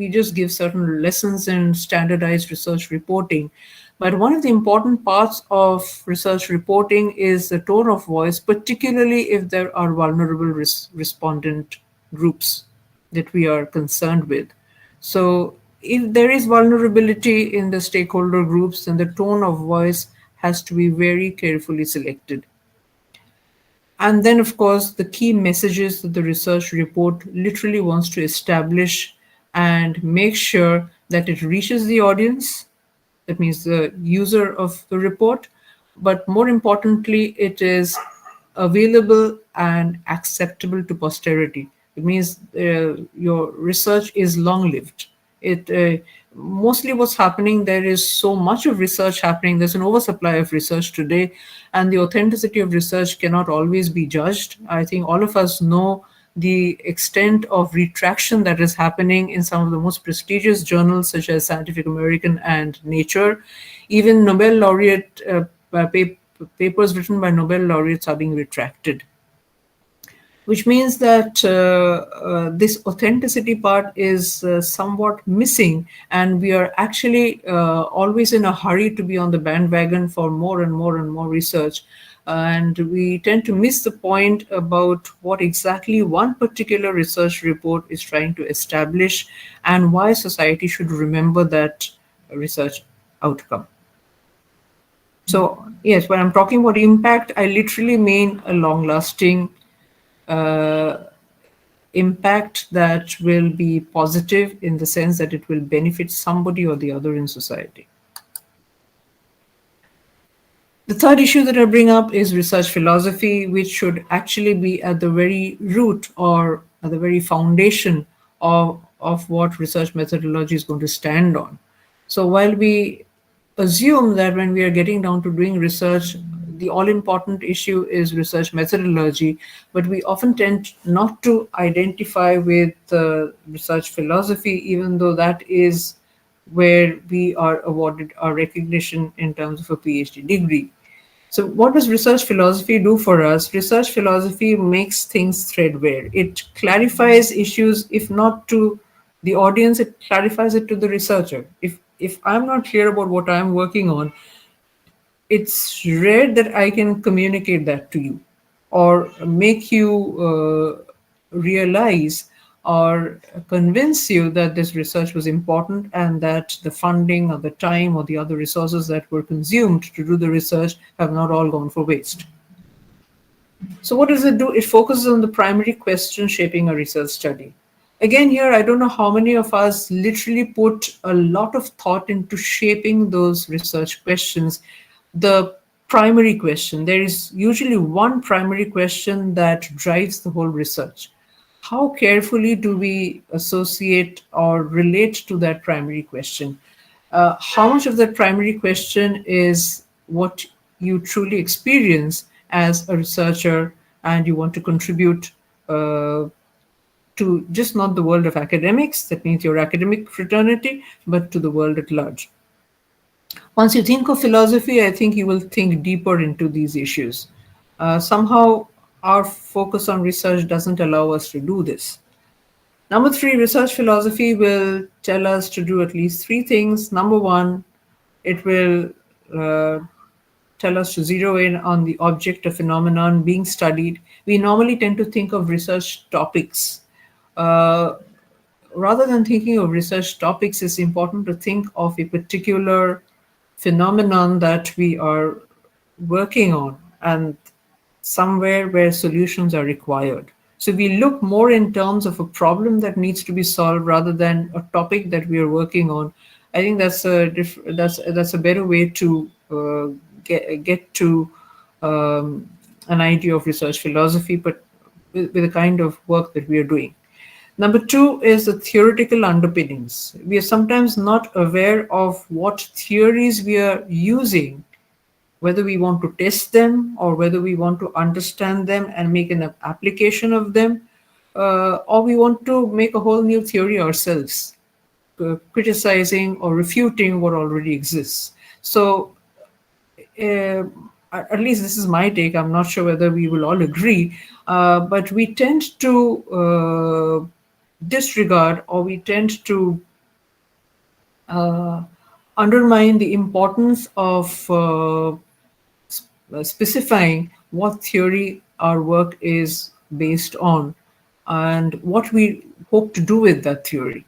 just give certain lessons in standardized research reporting. But one of the important parts of research reporting is the tone of voice, particularly if there are vulnerable respondent groups that we are concerned with. So if there is vulnerability in the stakeholder groups, then the tone of voice has to be very carefully selected. And then, of course, the key messages that the research report literally wants to establish and make sure that it reaches the audience, that means the user of the report, but more importantly, it is available and acceptable to posterity. It means your research is long-lived. Mostly what's happening, there is so much of research happening, there's an oversupply of research today, and the authenticity of research cannot always be judged. I think all of us know the extent of retraction that is happening in some of the most prestigious journals such as Scientific American and Nature. Even Nobel laureate papers written by Nobel laureates are being retracted, which means that this authenticity part is somewhat missing, and we are actually always in a hurry to be on the bandwagon for more and more and more research. and we tend to miss the point about what exactly one particular research report is trying to establish and why society should remember that research outcome. So, yes, when I'm talking about impact, I literally mean a long lasting impact that will be positive in the sense that it will benefit somebody or the other in society. The third issue that I bring up is research philosophy, which should actually be at the very root or at the very foundation of what research methodology is going to stand on. So while we assume that when we are getting down to doing research, the all important issue is research methodology, but we often tend not to identify with research philosophy, even though that is where we are awarded our recognition in terms of a PhD degree. So, what does research philosophy do for us? Research philosophy makes things threadbare. It clarifies issues, if not to the audience, it clarifies it to the researcher. If I'm not clear about what I'm working on, it's rare that I can communicate that to you or make you realize or convince you that this research was important and that the funding or the time or the other resources that were consumed to do the research have not all gone for waste. So what does it do? It focuses on the primary question shaping a research study. Again, here, I don't know how many of us literally put a lot of thought into shaping those research questions. The primary question, there is usually one primary question that drives the whole research. How carefully do we associate or relate to that primary question? How much of that primary question is what you truly experience as a researcher and you want to contribute to just not the world of academics, that means your academic fraternity, but to the world at large. Once you think of philosophy, I think you will think deeper into these issues. Somehow, our focus on research doesn't allow us to do this. Number three, research philosophy will tell us to do at least three things. Number one, it will tell us to zero in on the object or phenomenon being studied. We normally tend to think of research topics. Rather than thinking of research topics, it's important to think of a particular phenomenon that we are working on and somewhere where solutions are required. So we look more in terms of a problem that needs to be solved rather than a topic that we are working on. I think that's a better way to get to an idea of research philosophy, but with the kind of work that we are doing. Number two is the theoretical underpinnings. We are sometimes not aware of what theories we are using, whether we want to test them or whether we want to understand them and make an application of them, or we want to make a whole new theory ourselves, criticizing or refuting what already exists. So at least this is my take. I'm not sure whether we will all agree, but we tend to disregard or we tend to undermine the importance of specifying what theory our work is based on and what we hope to do with that theory.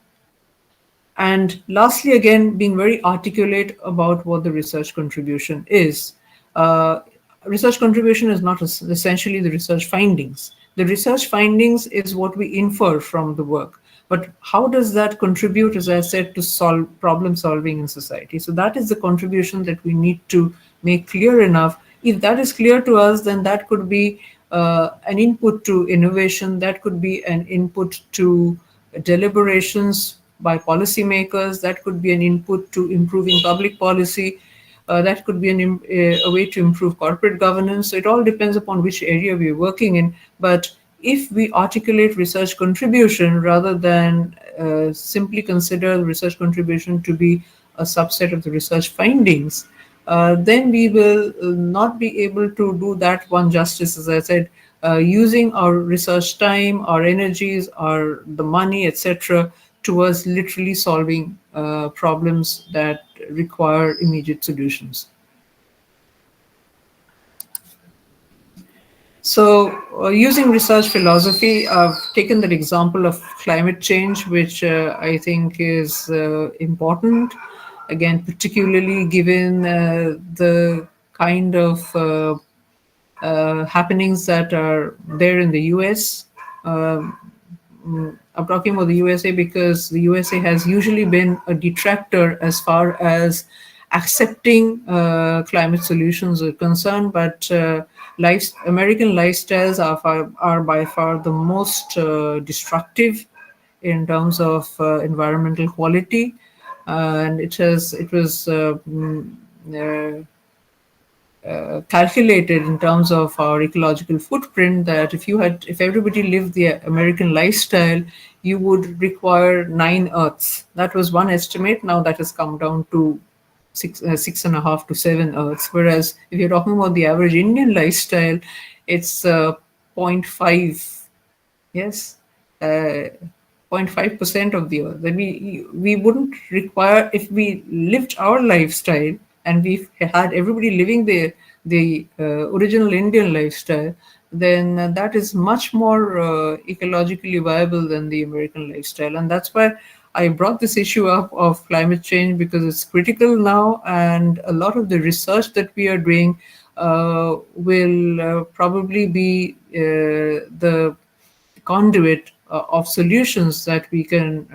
And lastly, again, being very articulate about what the research contribution is. Research contribution is not essentially the research findings. The research findings is what we infer from the work. But how does that contribute, as I said, to solve problem solving in society? So that is the contribution that we need to make clear enough. If that is clear to us, then that could be an input to innovation, that could be an input to deliberations by policymakers, that could be an input to improving public policy, that could be a way to improve corporate governance. So it all depends upon which area we're working in. But if we articulate research contribution rather than simply consider research contribution to be a subset of the research findings, then we will not be able to do that one justice, as I said, using our research time, our energies, the money, etc., towards literally solving problems that require immediate solutions. So, using research philosophy, I've taken that example of climate change, which I think is important. Again, particularly given the kind of happenings that are there in the US. I'm talking about the USA because the USA has usually been a detractor as far as accepting climate solutions are concerned, but American lifestyles are by far the most destructive in terms of environmental quality, and it was calculated in terms of our ecological footprint that if everybody lived the American lifestyle, you would require 9 Earths. That was one estimate. Now that has come down to 6.5 to 7 Earths. Whereas if you're talking about the average Indian lifestyle, it's zero point 0.5. Yes, 0.5% of the earth. That we wouldn't require if we lived our lifestyle and we had everybody living the original Indian lifestyle, then that is much more ecologically viable than the American lifestyle, and that's why I brought this issue up of climate change because it's critical now, and a lot of the research that we are doing will probably be the conduit of solutions that we can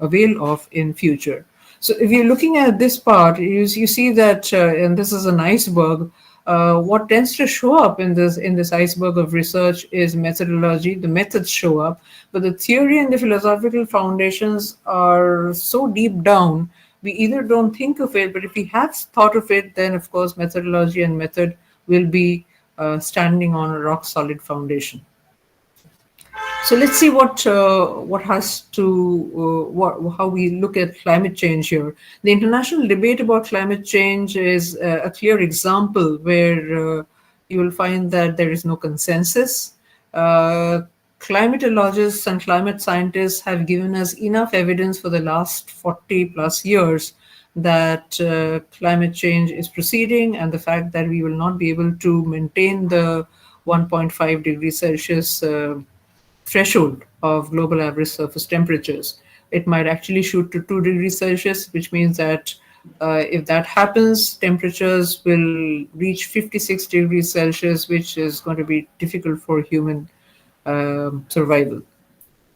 avail of in future. So if you're looking at this part, you see that, and this is an iceberg. What tends to show up in this iceberg of research is methodology. The methods show up, but the theory and the philosophical foundations are so deep down. We either don't think of it, but if we have thought of it, then of course methodology and method will be standing on a rock solid foundation. So let's see what has to how we look at climate change here. The international debate about climate change is a clear example where you will find that there is no consensus. Climatologists and climate scientists have given us enough evidence for the last 40 plus years that climate change is proceeding, and the fact that we will not be able to maintain the 1.5 degrees Celsius threshold of global average surface temperatures. It might actually shoot to 2 degrees Celsius, which means that if that happens, temperatures will reach 56 degrees Celsius, which is going to be difficult for human survival.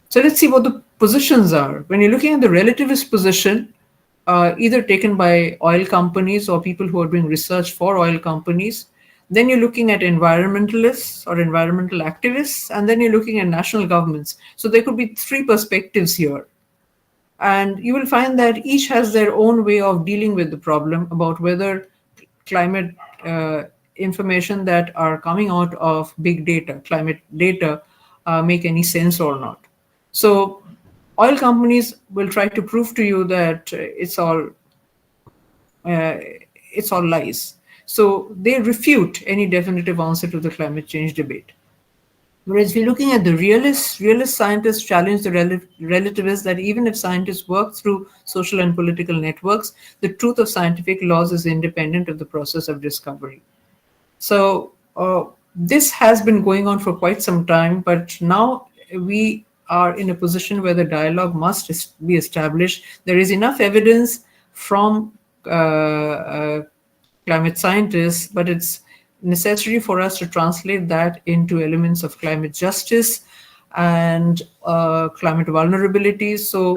So let's see what the positions are. When you're looking at the relativist position, either taken by oil companies or people who are doing research for oil companies, then you're looking at environmentalists or environmental activists, and then you're looking at national governments. So there could be three perspectives here. And you will find that each has their own way of dealing with the problem about whether climate information that are coming out of big data, climate data, make any sense or not. So oil companies will try to prove to you that it's all lies. So they refute any definitive answer to the climate change debate. Whereas if you're looking at the realist scientists challenge the relativists that even if scientists work through social and political networks, the truth of scientific laws is independent of the process of discovery. So this has been going on for quite some time, but now we are in a position where the dialogue must be established. There is enough evidence from climate scientists, but it's necessary for us to translate that into elements of climate justice and climate vulnerability. So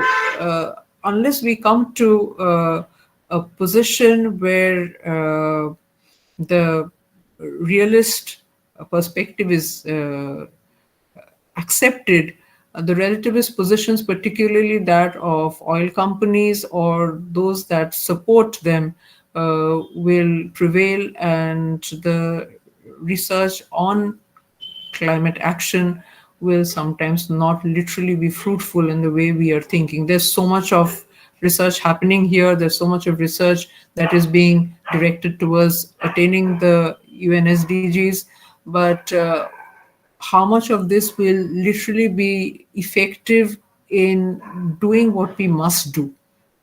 unless we come to a position where the realist perspective is accepted, the relativist positions, particularly that of oil companies or those that support them, will prevail, and the research on climate action will sometimes not literally be fruitful in the way we are thinking. There's so much of research happening here. There's so much of research that is being directed towards attaining the UN SDGs, but how much of this will literally be effective in doing what we must do?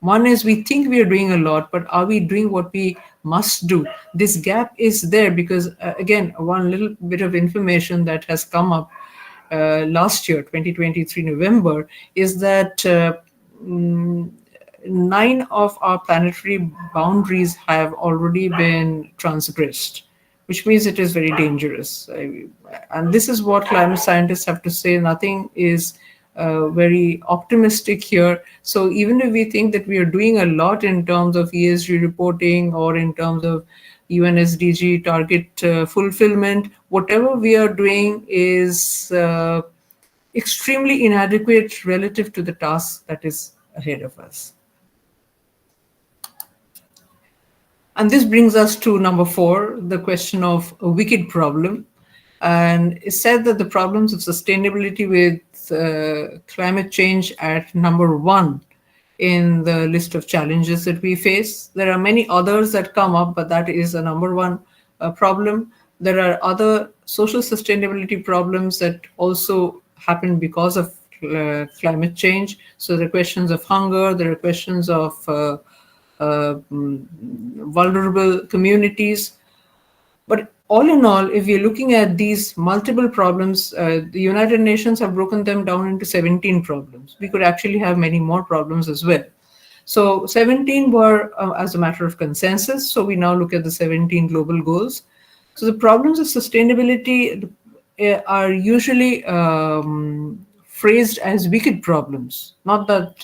One is we think we are doing a lot, but are we doing what we must do? This gap is there because, again, one little bit of information that has come up last year, 2023 November, is that 9 of our planetary boundaries have already been transgressed, which means it is very dangerous. And this is what climate scientists have to say. Nothing is very optimistic here. So even if we think that we are doing a lot in terms of ESG reporting or in terms of UN SDG target fulfillment, whatever we are doing is extremely inadequate relative to the task that is ahead of us. And this brings us to number 4, the question of a wicked problem. And it's said that the problems of sustainability with climate change at number 1 in the list of challenges that we face. There are many others that come up, but that is a number 1 problem. There are other social sustainability problems that also happen because of climate change. So there are questions of hunger, there are questions of vulnerable communities. But all in all, if we're looking at these multiple problems, the United Nations have broken them down into 17 problems. We could actually have many more problems as well. So 17 were as a matter of consensus. So we now look at the 17 global goals. So the problems of sustainability are usually phrased as wicked problems, not that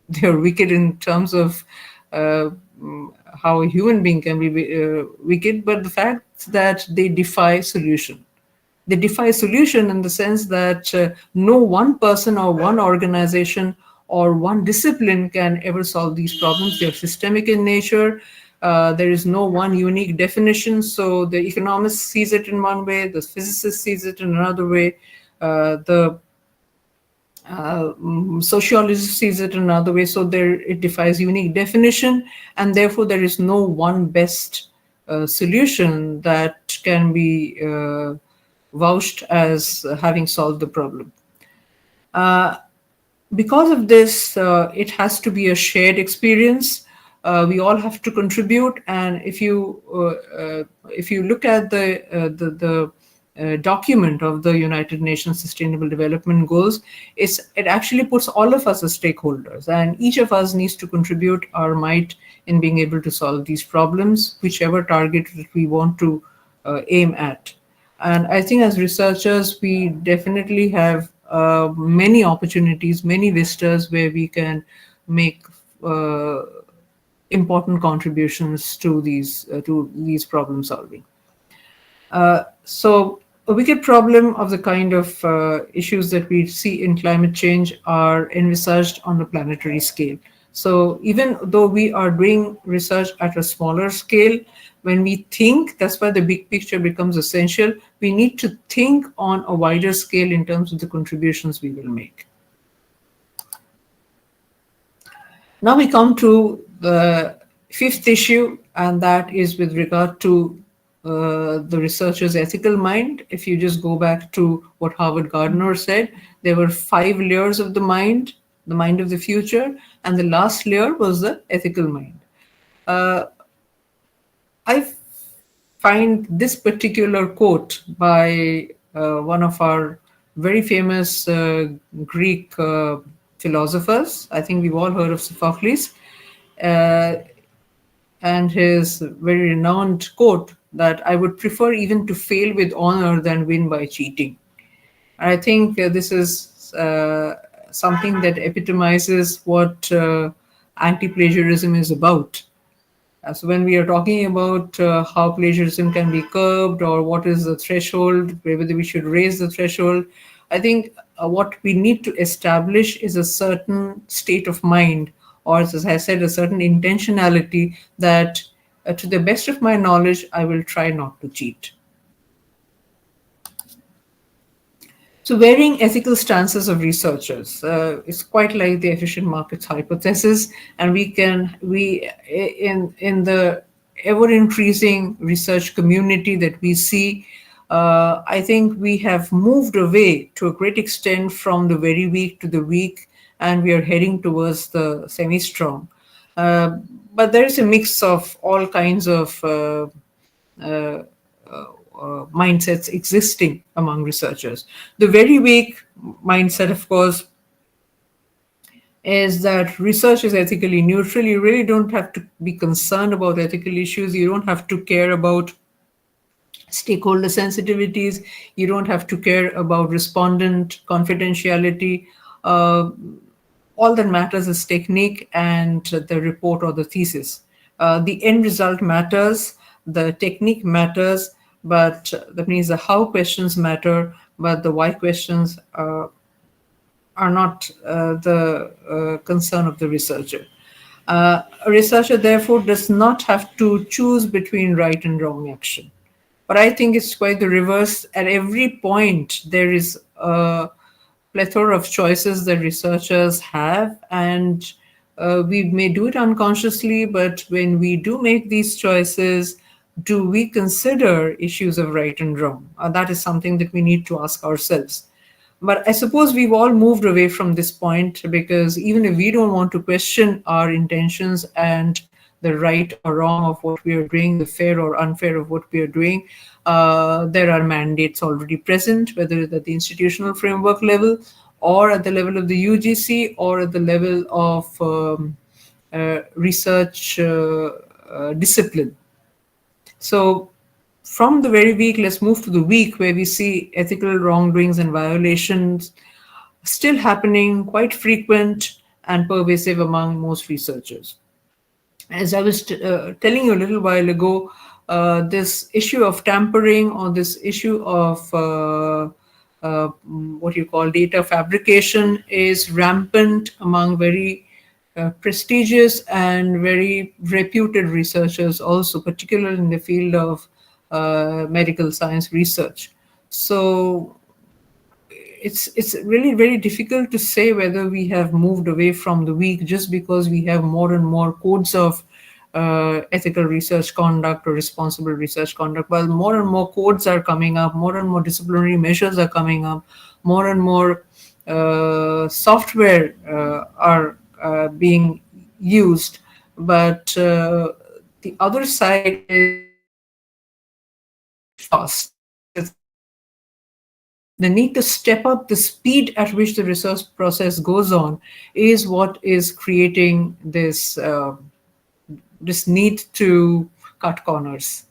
they are wicked in terms of how a human being can be wicked, but the fact that they defy solution. They defy solution in the sense that no one person or one organization or one discipline can ever solve these problems. They are systemic in nature. There is no one unique definition. So the economist sees it in one way, the physicist sees it in another way, the sociologist sees it in another way. So there it defies unique definition, and therefore there is no one best solution that can be vouched as having solved the problem. Because of this, it has to be a shared experience. We all have to contribute, and if you look at the document of the United Nations Sustainable Development Goals, it actually puts all of us as stakeholders, and each of us needs to contribute our might in being able to solve these problems, whichever target that we want to aim at. And I think as researchers, we definitely have many opportunities, many vistas where we can make important contributions to these problem solving. So a wicked problem of the kind of issues that we see in climate change are envisaged on the planetary scale. So even though we are doing research at a smaller scale, when we think, that's why the big picture becomes essential, we need to think on a wider scale in terms of the contributions we will make. Now we come to the 5th issue, and that is with regard to the researcher's ethical mind. If you just go back to what Howard Gardner said, there were 5 layers of the mind of the future, and the last layer was the ethical mind. I find this particular quote by one of our very famous Greek philosophers. I think we've all heard of Sophocles, and his very renowned quote that I would prefer even to fail with honor than win by cheating. And I think this is something that epitomizes what anti-plagiarism is about. So when we are talking about how plagiarism can be curbed or what is the threshold, whether we should raise the threshold, I think what we need to establish is a certain state of mind, or as I said, a certain intentionality that to the best of my knowledge, I will try not to cheat. So varying ethical stances of researchers is quite like the efficient markets hypothesis, and in the ever increasing research community that we see, I think we have moved away to a great extent from the very weak to the weak and we are heading towards the semi-strong. Uh, but there is a mix of all kinds of uh, mindsets existing among researchers. The very weak mindset, of course, is that research is ethically neutral. You really don't have to be concerned about ethical issues. You don't have to care about stakeholder sensitivities. You don't have to care about respondent confidentiality. All that matters is technique and the report or the thesis. The end result matters, the technique matters, but that means the how questions matter, but the why questions are not the concern of the researcher. A researcher, therefore, does not have to choose between right and wrong action. But I think it's quite the reverse. At every point, there is a plethora of choices that researchers have, and we may do it unconsciously, but when we do make these choices, do we consider issues of right and wrong? That is something that we need to ask ourselves. But I suppose we've all moved away from this point, because even if we don't want to question our intentions and the right or wrong of what we are doing, the fair or unfair of what we are doing, there are mandates already present, whether it's at the institutional framework level or at the level of the UGC or at the level of research discipline. So from the very weak, let's move to the weak, where we see ethical wrongdoings and violations still happening, quite frequent and pervasive among most researchers. As I was telling you a little while ago, this issue of tampering or this issue of what you call data fabrication is rampant among very prestigious and very reputed researchers also, particularly in the field of medical science research. So it's really very difficult to say whether we have moved away from the weak just because we have more and more codes of ethical research conduct or responsible research conduct. While more and more codes are coming up, more and more disciplinary measures are coming up, more and more software are being used. But the other side is fast. The need to step up the speed at which the research process goes on is what is creating this need to cut corners.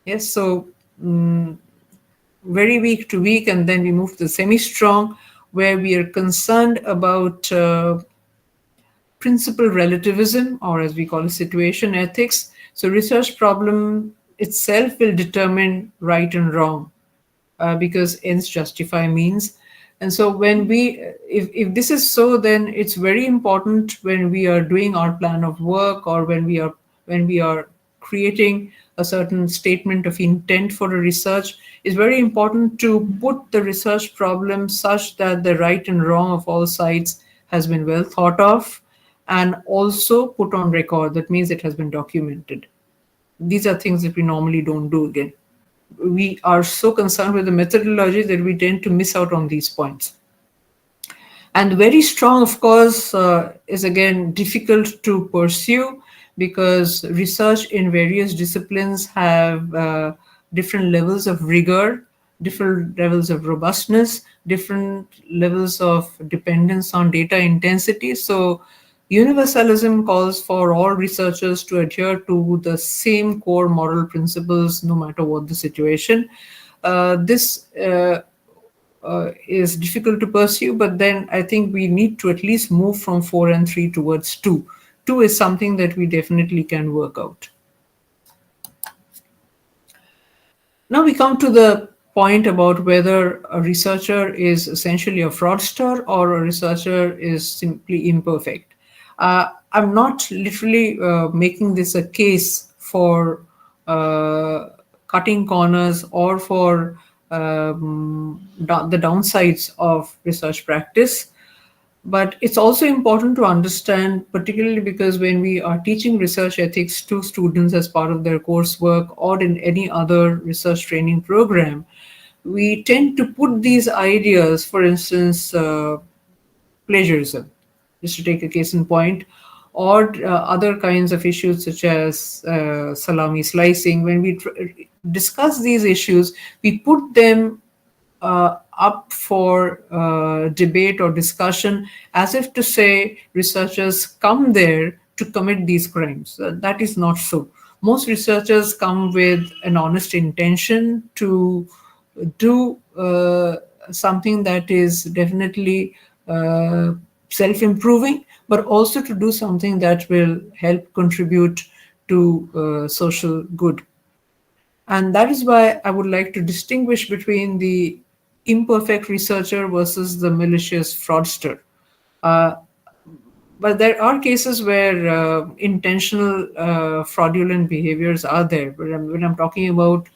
Yes, so very weak to weak, and then we move to the semi-strong, where we are concerned about principal relativism, or as we call it, situation ethics. So research problem itself will determine right and wrong, because ends justify means. And so when if this is so, then it's very important when we are doing our plan of work, or when we are creating a certain statement of intent for a research, it's very important to put the research problem such that the right and wrong of all sides has been well thought of and also put on record. That means it has been documented. These are things that we normally don't do again. We are so concerned with the methodology that we tend to miss out on these points. And very strong, of course, is again difficult to pursue, because research in various disciplines have different levels of rigor, different levels of robustness, different levels of dependence on data intensity. So universalism calls for all researchers to adhere to the same core moral principles no matter what the situation. This is difficult to pursue, but then I think we need to at least move from 4 and 3 towards 2. 2 is something that we definitely can work out. Now we come to the point about whether a researcher is essentially a fraudster or a researcher is simply imperfect. I'm not literally making this a case for cutting corners or for the downsides of research practice. But it's also important to understand, particularly because when we are teaching research ethics to students as part of their coursework or in any other research training program, we tend to put these ideas, for instance, plagiarism. just to take a case in point, or other kinds of issues such as salami slicing. When we discuss these issues, we put them up for debate or discussion as if to say researchers come there to commit these crimes. That is not so. Most researchers come with an honest intention to do something that is definitely self improving, but also to do something that will help contribute to social good. And that is why I would like to distinguish between the imperfect researcher versus the malicious fraudster. Uh, but there are cases where intentional fraudulent behaviors are there. When I'm talking about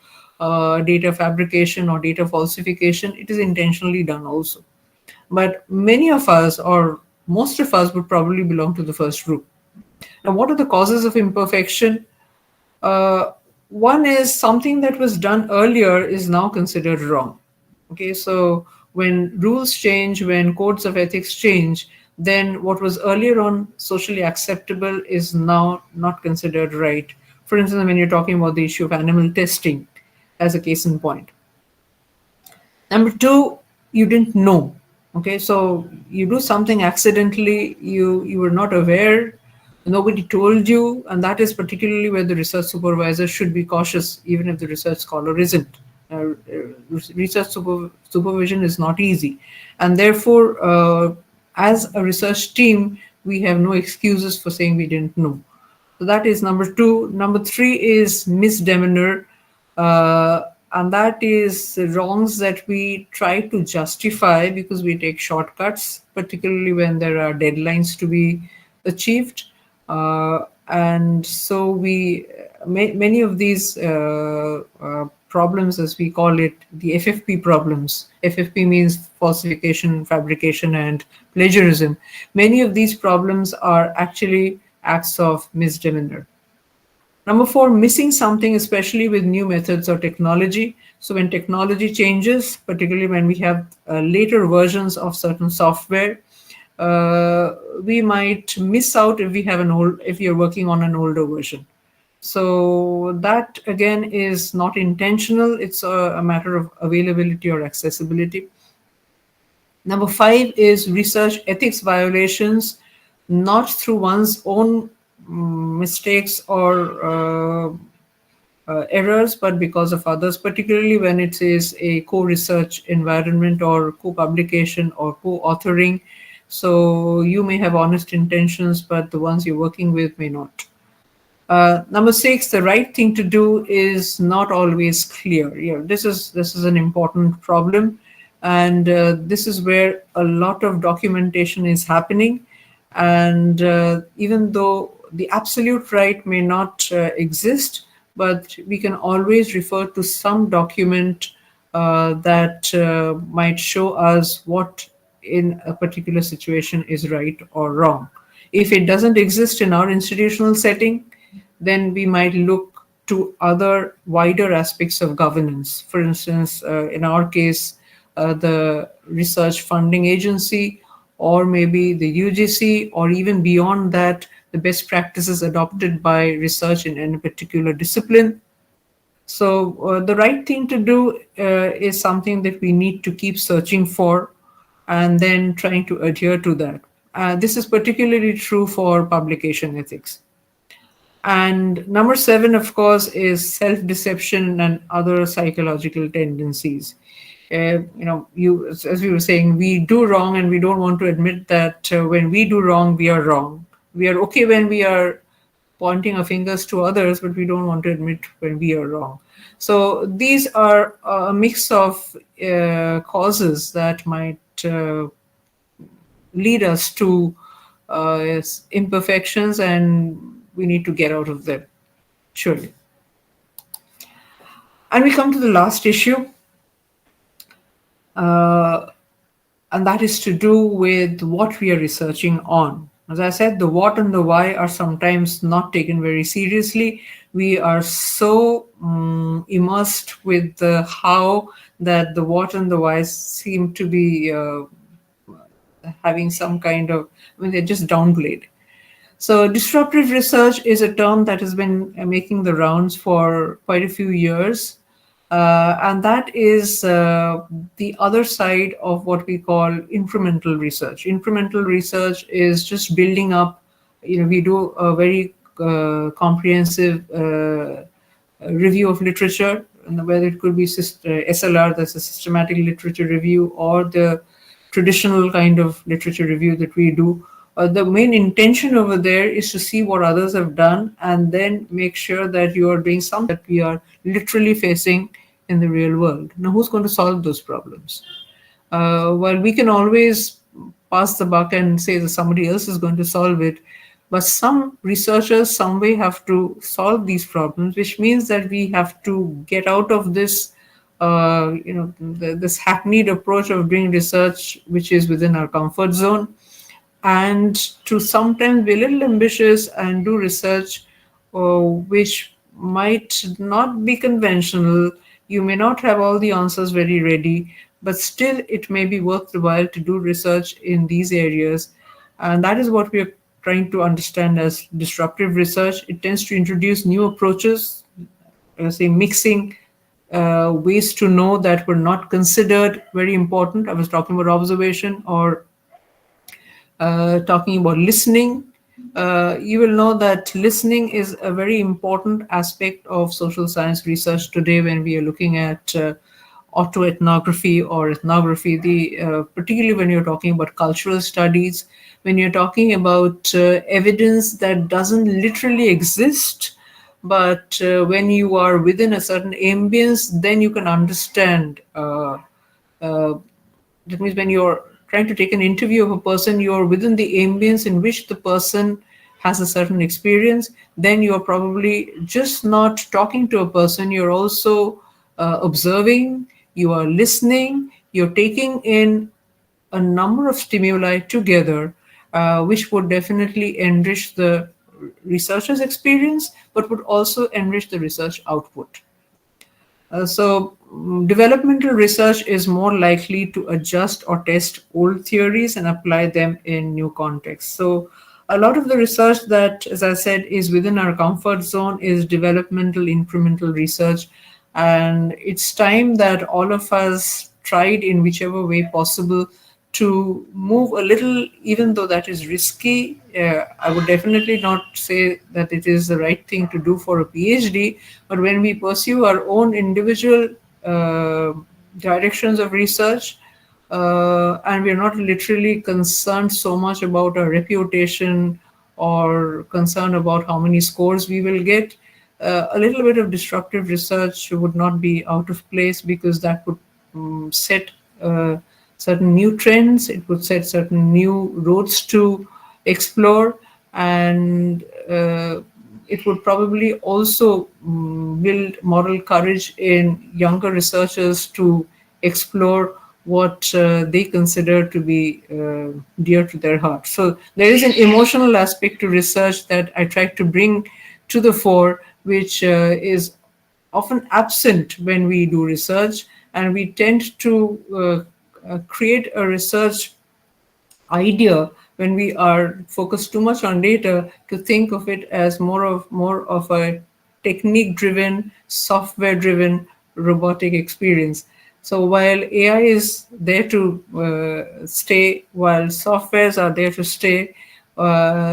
data fabrication or data falsification, it is intentionally done also. But many of us, or most of us, would probably belong to the first group. Now, what are the causes of imperfection? Uh, One is something that was done earlier is now considered wrong. Okay, so when rules change, when codes of ethics change, then what was earlier on socially acceptable is now not considered right. For instance, when you're talking about the issue of animal testing, as a case in point. Number two, you didn't know. Okay, so you do something accidentally, you were not aware, nobody told you, and that is particularly where the research supervisor should be cautious, even if the research scholar isn't. Research supervision is not easy, and therefore, as a research team, we have no excuses for saying we didn't know. So that is number two. Number three is misdemeanor, and that is wrongs that we try to justify because we take shortcuts, particularly when there are deadlines to be achieved. And so many of these problems, as we call it, the FFP problems. FFP means falsification, fabrication, and plagiarism. Many of these problems are actually acts of misdemeanor. Number four, missing something, especially with new methods or technology. So when technology changes, particularly when we have later versions of certain software, we might miss out if you're working on an older version. So that again is not intentional. It's a matter of availability or accessibility. Number five is research ethics violations, not through one's own mistakes or errors, but because of others, particularly when it is a co-research environment or co-publication or co-authoring. So you may have honest intentions, but the ones you're working with may not. Number six, the right thing to do is not always clear. This is an important problem, and this is where a lot of documentation is happening. And even though the absolute right may not exist, but we can always refer to some document that might show us what in a particular situation is right or wrong. If it doesn't exist in our institutional setting, then we might look to other wider aspects of governance. For instance, in our case, the research funding agency, or maybe the UGC, or even beyond that, the best practices adopted by research in a particular discipline. So the right thing to do is something that we need to keep searching for and then trying to adhere to that. This is particularly true for publication ethics. And number seven, of course, is self-deception and other psychological tendencies. As we were saying, we do wrong and we don't want to admit that when we do wrong, we are wrong. We are okay when we are pointing our fingers to others, but we don't want to admit when we are wrong. So these are a mix of causes that might lead us to imperfections, and we need to get out of them, surely. And we come to the last issue, and that is to do with what we are researching on. As I said, the what and the why are sometimes not taken very seriously. We are so immersed with the how that the what and the why seem to be having some kind of, I mean, they're just downplayed. So, disruptive research is a term that has been making the rounds for quite a few years. And that is the other side of what we call incremental research. Incremental research is just building up, we do a very comprehensive review of literature, and whether it could be SLR, that's a systematic literature review, or the traditional kind of literature review that we do. The main intention over there is to see what others have done and then make sure that you are doing something that we are literally facing in the real world. Now, who's going to solve those problems? Well, we can always pass the buck and say that somebody else is going to solve it. But some researchers, some way, have to solve these problems, which means that we have to get out of this, this hackneyed approach of doing research, which is within our comfort zone, and to sometimes be a little ambitious and do research which might not be conventional. You may not have all the answers very ready, but still it may be worth the while to do research in these areas. And that is what we are trying to understand as disruptive research. It tends to introduce new approaches, say mixing ways to know that were not considered very important. I was talking about observation, or talking about listening. You will know that listening is a very important aspect of social science research today when we are looking at autoethnography or ethnography, particularly when you're talking about cultural studies, when you're talking about evidence that doesn't literally exist, but when you are within a certain ambience, then you can understand. That means when you're trying to take an interview of a person, you're within the ambience in which the person has a certain experience. Then you're probably just not talking to a person, you're also observing, you are listening, you're taking in a number of stimuli together, which would definitely enrich the researcher's experience, but would also enrich the research output. Developmental research is more likely to adjust or test old theories and apply them in new contexts. So a lot of the research that, as I said, is within our comfort zone is developmental incremental research. And it's time that all of us tried in whichever way possible to move a little, even though that is risky. I would definitely not say that it is the right thing to do for a PhD, but when we pursue our own individual directions of research, and we're not literally concerned so much about our reputation or concerned about how many scores we will get, a little bit of disruptive research would not be out of place, because that would set certain new trends, it would set certain new roads to explore, and it would probably also build moral courage in younger researchers to explore what they consider to be dear to their heart. So there is an emotional aspect to research that I try to bring to the fore, which is often absent when we do research, and we tend to create a research idea when we are focused too much on data to think of it as more of a technique driven, software driven robotic experience. So while AI is there to stay, while softwares are there to stay,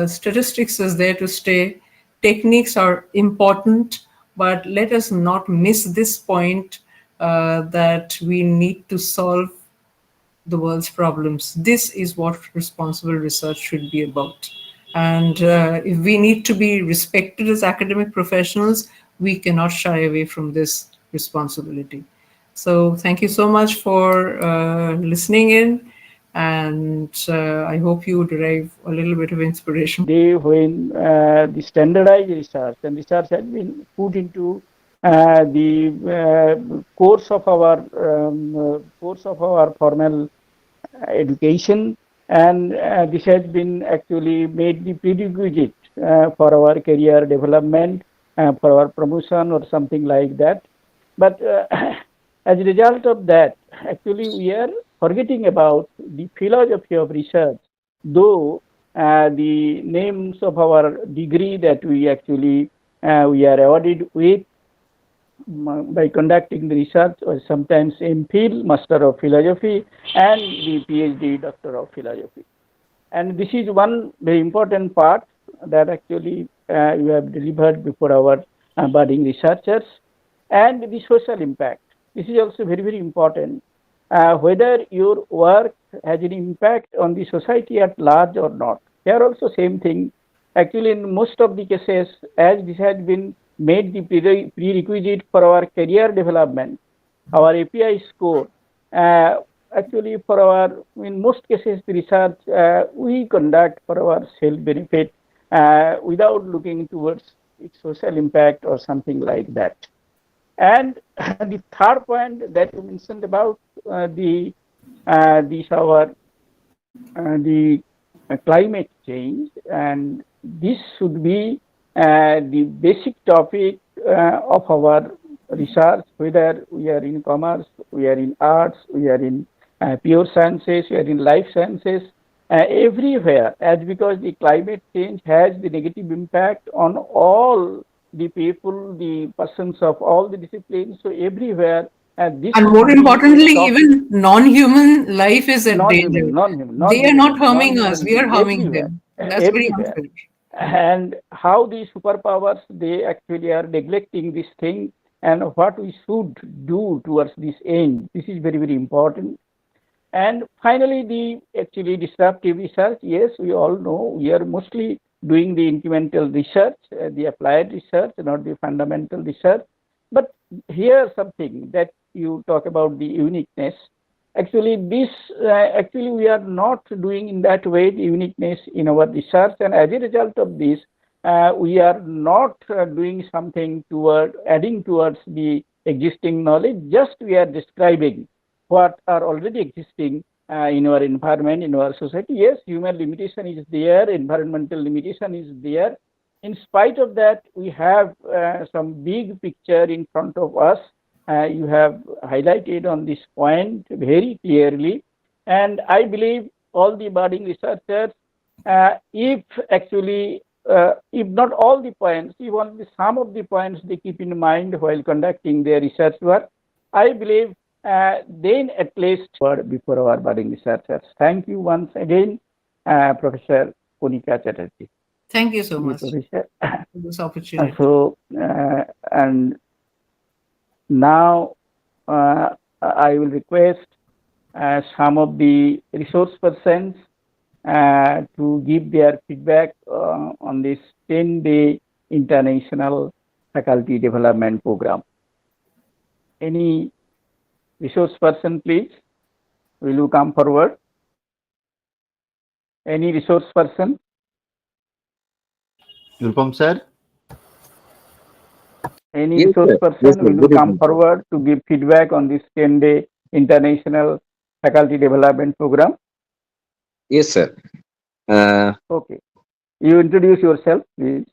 statistics is there to stay, techniques are important, but let us not miss this point, that we need to solve the world's problems. This is what responsible research should be about. And if we need to be respected as academic professionals, we cannot shy away from this responsibility. So thank you so much for listening in, and I hope you derive a little bit of inspiration. When the standardized research and research has been put into the course of our formal education, and this has been actually made the prerequisite for our career development, for our promotion or something like that. But as a result of that, actually we are forgetting about the philosophy of research, though the names of our degree that we are awarded with by conducting the research, or sometimes MPhil, Master of Philosophy, and the PhD, Doctor of Philosophy. And this is one very important part that you have delivered before our budding researchers. And the social impact. This is also very, very important. Whether your work has an impact on the society at large or not. Here also same thing. Actually, in most of the cases, as this has been made the prerequisite for our career development, our API score, actually for our, in most cases, the research we conduct for our self-benefit without looking towards its social impact or something like that. And the third point that you mentioned about the this our the climate change, and this should be the basic topic of our research, whether we are in commerce, we are in arts, we are in pure sciences, we are in life sciences, everywhere, as because the climate change has the negative impact on all the people, the persons of all the disciplines. So everywhere, this And should more be a importantly, topic. even non-human life is at danger. Non-human, non-human, They are not non-human, harming us, non-human we are being harming everywhere, them. That's very everywhere. unfair. And how these superpowers, they actually are neglecting this thing, and what we should do towards this end. This is very, very important. And finally, the actually disruptive research. Yes, we all know we are mostly doing the incremental research, the applied research, not the fundamental research. But here something that you talk about the uniqueness. Actually, this actually we are not doing in that way the uniqueness in our research, and as a result of this, we are not doing something toward adding towards the existing knowledge. Just we are describing what are already existing in our environment, in our society. Yes, human limitation is there, environmental limitation is there. In spite of that, we have some big picture in front of us. You have highlighted on this point very clearly. And I believe all the budding researchers, if actually, if not all the points, if only some of the points they keep in mind while conducting their research work, I believe then at least before our budding researchers. Thank you once again, Professor KANIKA Chatterjee. Thank you so much Professor. for this opportunity. So, and now I will request some of the resource persons to give their feedback on this 10-day international faculty development program. Any resource person, please? Will you come forward? Any resource person? Nirupam sir? Any Yes, resource sir. Yes, person sir. will you Good come evening, sir. forward to give feedback on this 10-day international faculty development program? Yes, sir. Uh, Okay. You introduce yourself, please.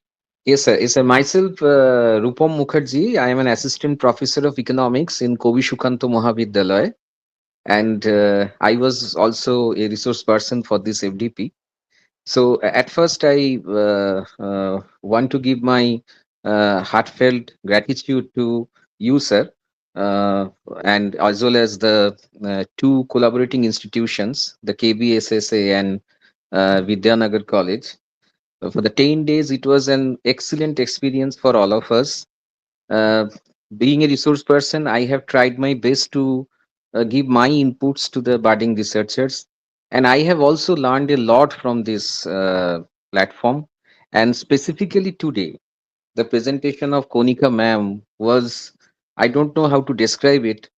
yes, sir. Yes, sir. Myself, Rupam Mukherjee. I am an assistant professor of economics in Kovi Shukanto Mahavidyalaya. And I was also a resource person for this FDP. So at first, I want to give my heartfelt gratitude to you, sir, uh, and as well as the two collaborating institutions, the KBSSA and Vidyanagar College. For the 10 days, it was an excellent experience for all of us. Uh, Being a resource person, I have tried my best to give my inputs to the budding researchers. And I have also learned a lot from this platform. And specifically today, the presentation of Konika ma'am was, I don't know how to describe it.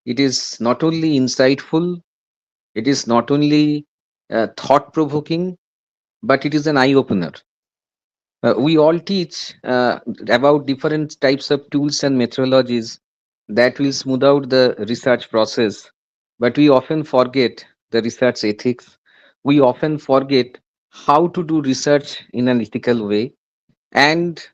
It is not only insightful, it is not only thought provoking, but it is an eye opener. We all teach about different types of tools and methodologies that will smooth out the research process, but we often forget the research ethics. We often forget how to do research in an ethical way. And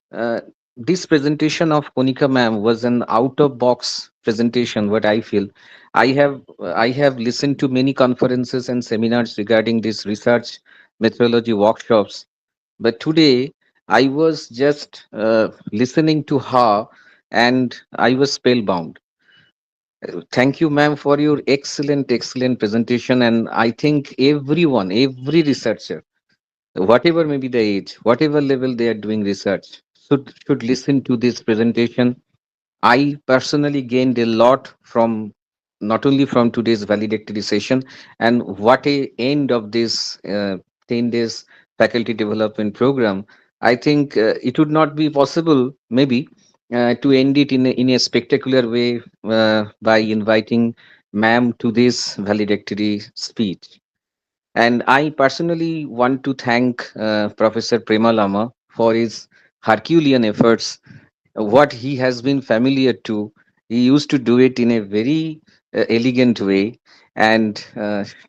this presentation of Konika ma'am was an out of box presentation, what I feel. I have listened to many conferences and seminars regarding this research methodology workshops, but today I was just listening to her and I was spellbound. Thank you, ma'am, for your excellent presentation. And I think everyone, every researcher, whatever may be the age, whatever level they are doing research, should listen to this presentation. I personally gained a lot from not only from today's valedictory session, and what a end of this 10 days faculty development program. I think it would not be possible maybe to end it in a spectacular way by inviting ma'am to this valedictory speech. And I personally want to thank Professor Prema Lama for his Herculean efforts. What he has been familiar to, he used to do it in a very elegant way. And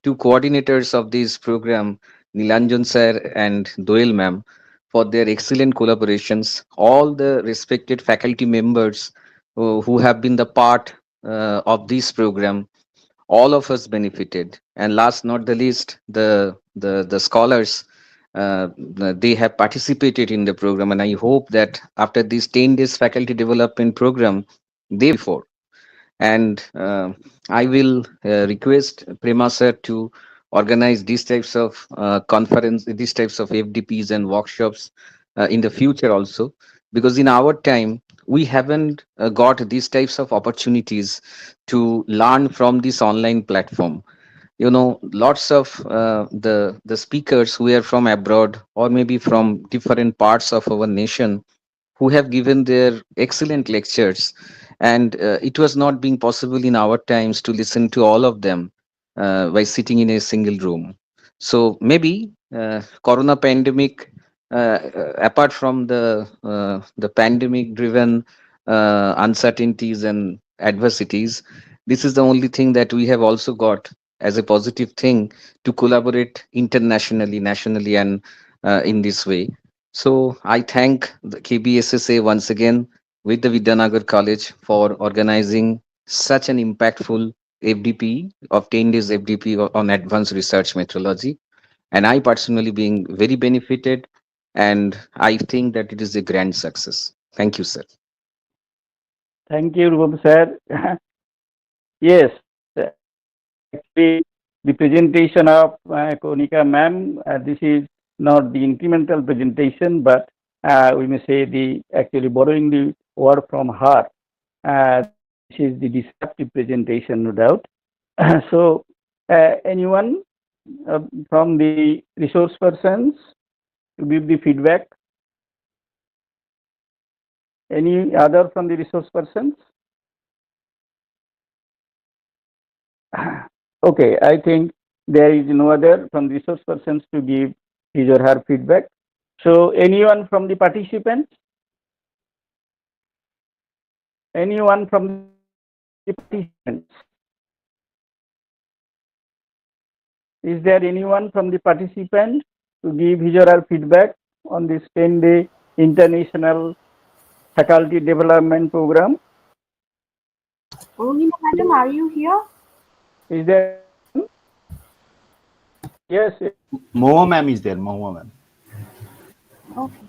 two coordinators of this program, Nilanjan sir and Doel ma'am, for their excellent collaborations. All the respected faculty members who have been the part of this program, all of us benefited. And last not the least, the scholars, they have participated in the program, and I hope that after this 10 days faculty development program they before. And I will request Prema sir to organize these types of conference, these types of FDPs and workshops in the future also, because in our time we haven't got these types of opportunities to learn from this online platform. You know, lots of the speakers who are from abroad or maybe from different parts of our nation who have given their excellent lectures, and it was not being possible in our times to listen to all of them by sitting in a single room. So maybe corona pandemic, apart from the pandemic driven uncertainties and adversities, this is the only thing that we have also got as a positive thing to collaborate internationally, nationally, and in this way. So I thank the KBSSA once again with the Vidyanagar College for organizing such an impactful FDP of 10 days FDP on advanced research methodology. And I personally being very benefited, and I think that it is a grand success. Thank you, sir. Thank you, Rupam sir. Yes, actually, the presentation of Konika ma'am, this is not the incremental presentation, but we may say the actually borrowing the word from her. This is the disruptive presentation, no doubt. So, anyone from the resource persons to give the feedback? Any other from the resource persons? Okay, I think there is no other from the resource persons to give his or her feedback. So anyone from the participants? Anyone from the participants? Is there anyone from the participant to give his or her feedback on this 10-day international faculty development program? Rohina madam, are you here? Is there? Yes. Moha ma'am is there. Moha ma'am. Okay.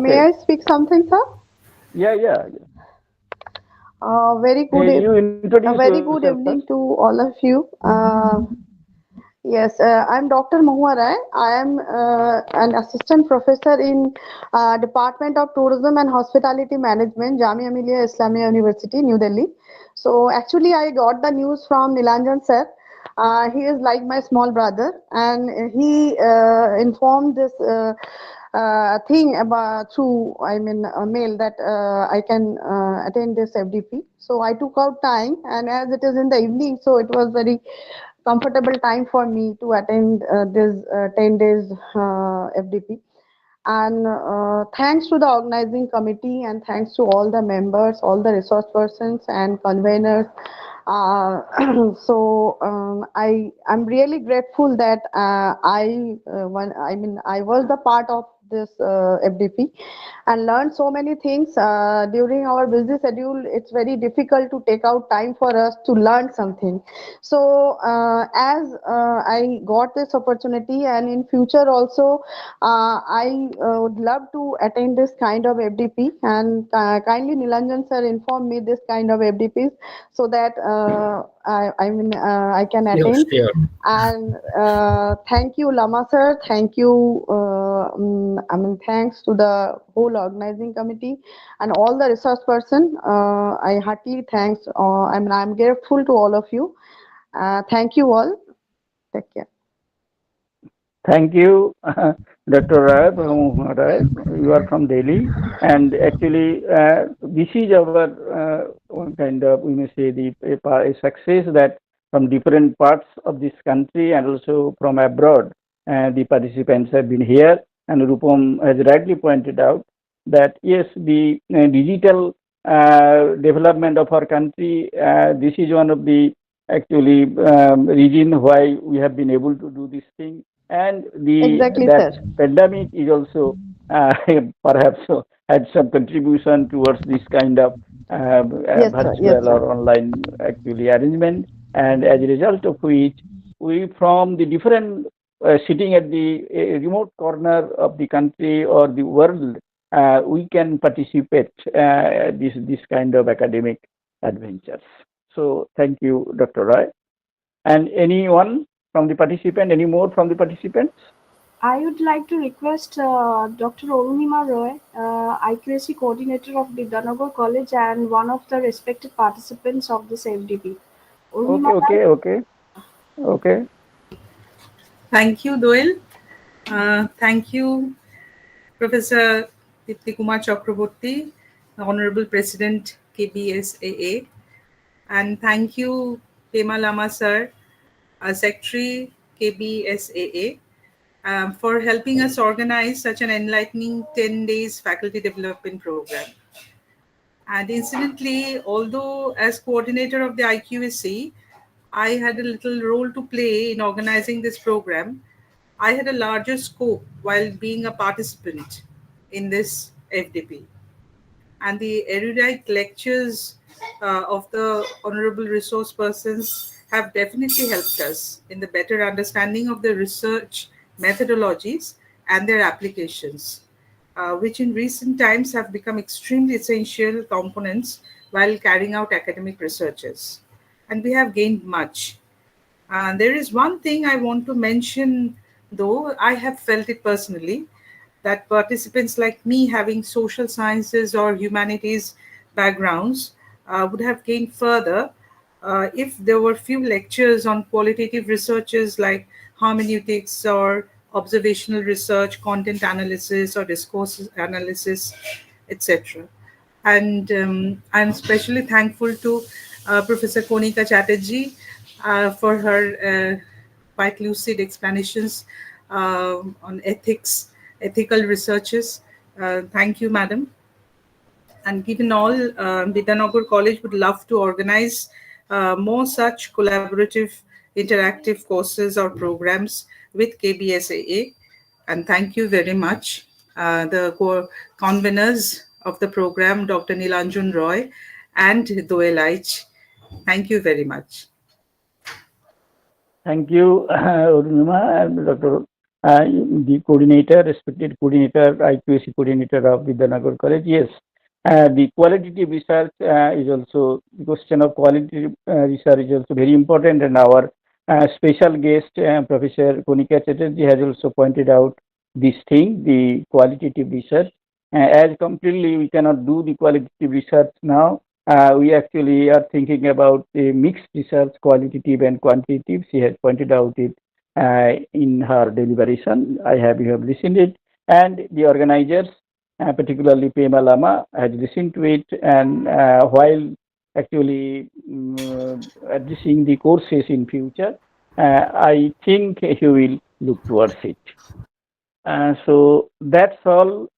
May I speak something, sir? Yeah. Very good. You introduce A very good yourself evening first. to all of you. Yes, I'm Dr. Mahua Rai. I am an assistant professor in Department of Tourism and Hospitality Management, Jamia Millia Islamia University, New Delhi. So actually, I got the news from Nilanjan sir. He is like my small brother, and he informed this thing about through, I mean, a mail that I can attend this FDP. So I took out time, and as it is in the evening, so it was very comfortable time for me to attend this 10 days FDP. And thanks to the organizing committee, and thanks to all the members, all the resource persons and conveners. I'm really grateful that I was the part of this FDP and learned so many things. During our busy schedule, it's very difficult to take out time for us to learn something. So as I got this opportunity, and in future also, I would love to attend this kind of FDP, and kindly Nilanjan sir informed me this kind of FDPs so that I can attend. Sure. And thank you, Lama sir. Thank you. Thanks to the whole organizing committee and all the resource person. I heartily thanks. I'm grateful to all of you. Thank you all. Take care. Thank you, Dr. Rai. You are from Delhi, and actually, this is our one kind of, we may say, a success that from different parts of this country and also from abroad, the participants have been here. And Rupam has rightly pointed out that yes, the digital development of our country, this is one of the actually reason why we have been able to do this thing. And Exactly, that sir. pandemic is also perhaps had some contribution towards this kind of Yes, sir. Yes, virtual sir. or online actually arrangement. And as a result of which, we from the different sitting at the remote corner of the country or the world, we can participate this kind of academic adventures. So thank you, Dr. Roy. And anyone from the participant, any more from the participants? I would like to request Dr. Arunima Roy, IQAC coordinator of Bidhannagar College and one of the respected participants of this FDP. Okay, Arunima ma'am, okay. Thank you, Doyle. Thank you, Professor Dipti Kumar Chakraborty, Honorable President KBSAA, and thank you, Pema Lama sir, Secretary KBSAA, for helping us organize such an enlightening 10 days faculty development program. And incidentally, although as coordinator of the IQAC, I had a little role to play in organizing this program, I had a larger scope while being a participant in this FDP. And the erudite lectures of the honorable resource persons have definitely helped us in the better understanding of the research methodologies and their applications, which in recent times have become extremely essential components while carrying out academic researches. And we have gained much. There is one thing I want to mention, though I have felt it personally, that participants like me having social sciences or humanities backgrounds would have gained further if there were few lectures on qualitative researches like hermeneutics or observational research, content analysis or discourse analysis, etc. And I'm especially thankful to Professor Kanika Chatterjee for her quite lucid explanations on ethical researches. Thank you, madam. And given all, Bidhannagar College would love to organize more such collaborative, interactive courses or programs with KBSAA. And thank you very much, the conveners of the program, Dr. Nilanjan Roy and Doel Aich. Thank you very much. Thank you, Arunima and Dr. The coordinator, respected coordinator, IQAC coordinator of Bidhanagar College. Yes, the qualitative research is also, the question of qualitative research is also very important, and our special guest, Professor Kanika Chatterjee, has also pointed out this thing, the qualitative research. As completely we cannot do the qualitative research now, we actually are thinking about a mixed research, qualitative and quantitative. She has pointed out it in her deliberation. You have listened it, and the organizers, particularly Pema Lama, has listened to it, and while actually addressing the courses in future, I think he will look towards it. So that's all.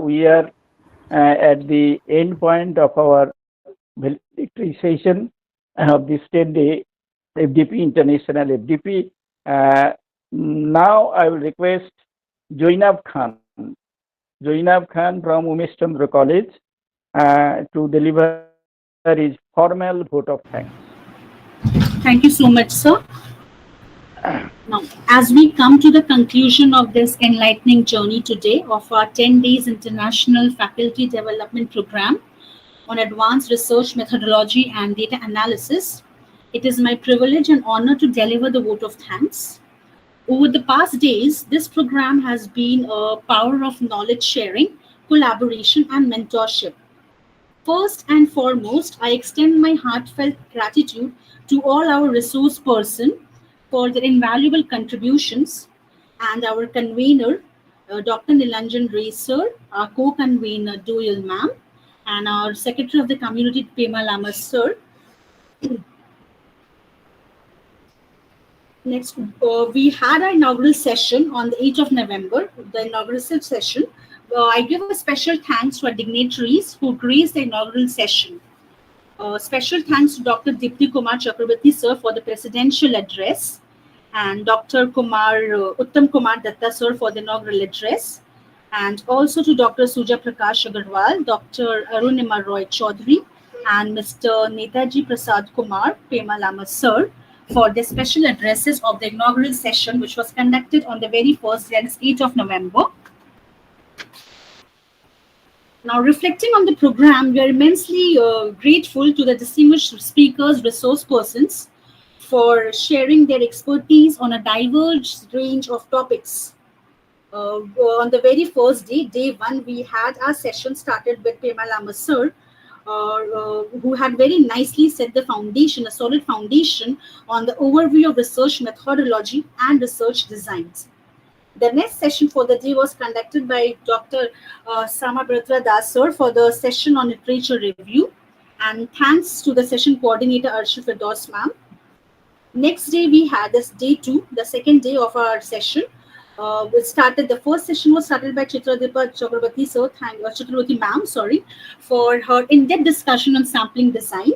We are at the end point of our valedictory session of this 10-day FDP, International FDP. Now I will request Joinab Khan Zainab Khan from Umesh Chandra College to deliver his formal vote of thanks. Thank you so much, sir. Now, as we come to the conclusion of this enlightening journey today of our 10 days international faculty development program on advanced research methodology and data analysis, it is my privilege and honor to deliver the vote of thanks. Over the past days, this program has been a power of knowledge sharing, collaboration, and mentorship. First and foremost, I extend my heartfelt gratitude to all our resource persons for their invaluable contributions and our convener, Dr. Nilanjan Ray sir, our co-convener Doyle ma'am, and our Secretary of the Community Pema Lama sir. Next, we had our inaugural session on the 8th of November, the inaugural session. I give a special thanks to our dignitaries who graced the inaugural session. Special thanks to Dr. Dipti Kumar Chakrabarti sir for the presidential address, and Dr. Uttam Kumar Datta sir for the inaugural address, and also to Dr. Suja Prakash Agarwal, Dr. Arunima Roy Chaudhary, and Mr. Netaji Prasad Kumar Pema Lama sir for their special addresses of the inaugural session, which was conducted on the very first day, that is 8th of November. Now, reflecting on the program, we are immensely grateful to the distinguished speakers, resource persons, for sharing their expertise on a diverse range of topics. On the very first day, day one, we had our session started with Pema Lama sir, who had very nicely set the foundation, a solid foundation on the overview of research methodology and research designs. The next session for the day was conducted by Dr. Samabhrata Das sir for the session on literature review, and thanks to the session coordinator Arshil Firdaus ma'am. Next day we had this day 2, the second day of our session. The first session was started by Chitradipa Chakrabarti sir, Chakrabarti ma'am, for her in-depth discussion on sampling design.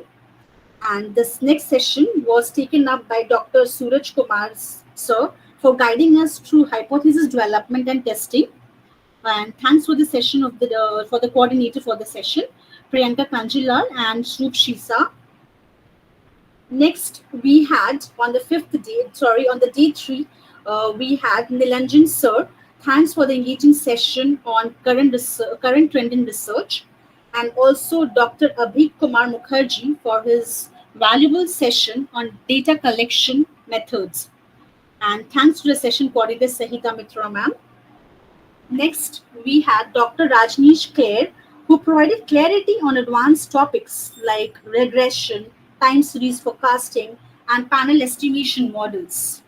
And this next session was taken up by Dr. Suraj Kumar sir for guiding us through hypothesis development and testing. And thanks for the session of for the coordinator for the session, Priyanka Kanjilal and Shrup Shisa. Next, we had on the day 3, we had Nilanjan sir. Thanks for the engaging session on current trend in research, and also Dr. Abhik Kumar Mukherjee for his valuable session on data collection methods. And thanks to the session coordinator Sahita Mitra ma'am. Next, we had Dr. Rajneesh Clare, who provided clarity on advanced topics like regression, time series forecasting, and panel estimation models.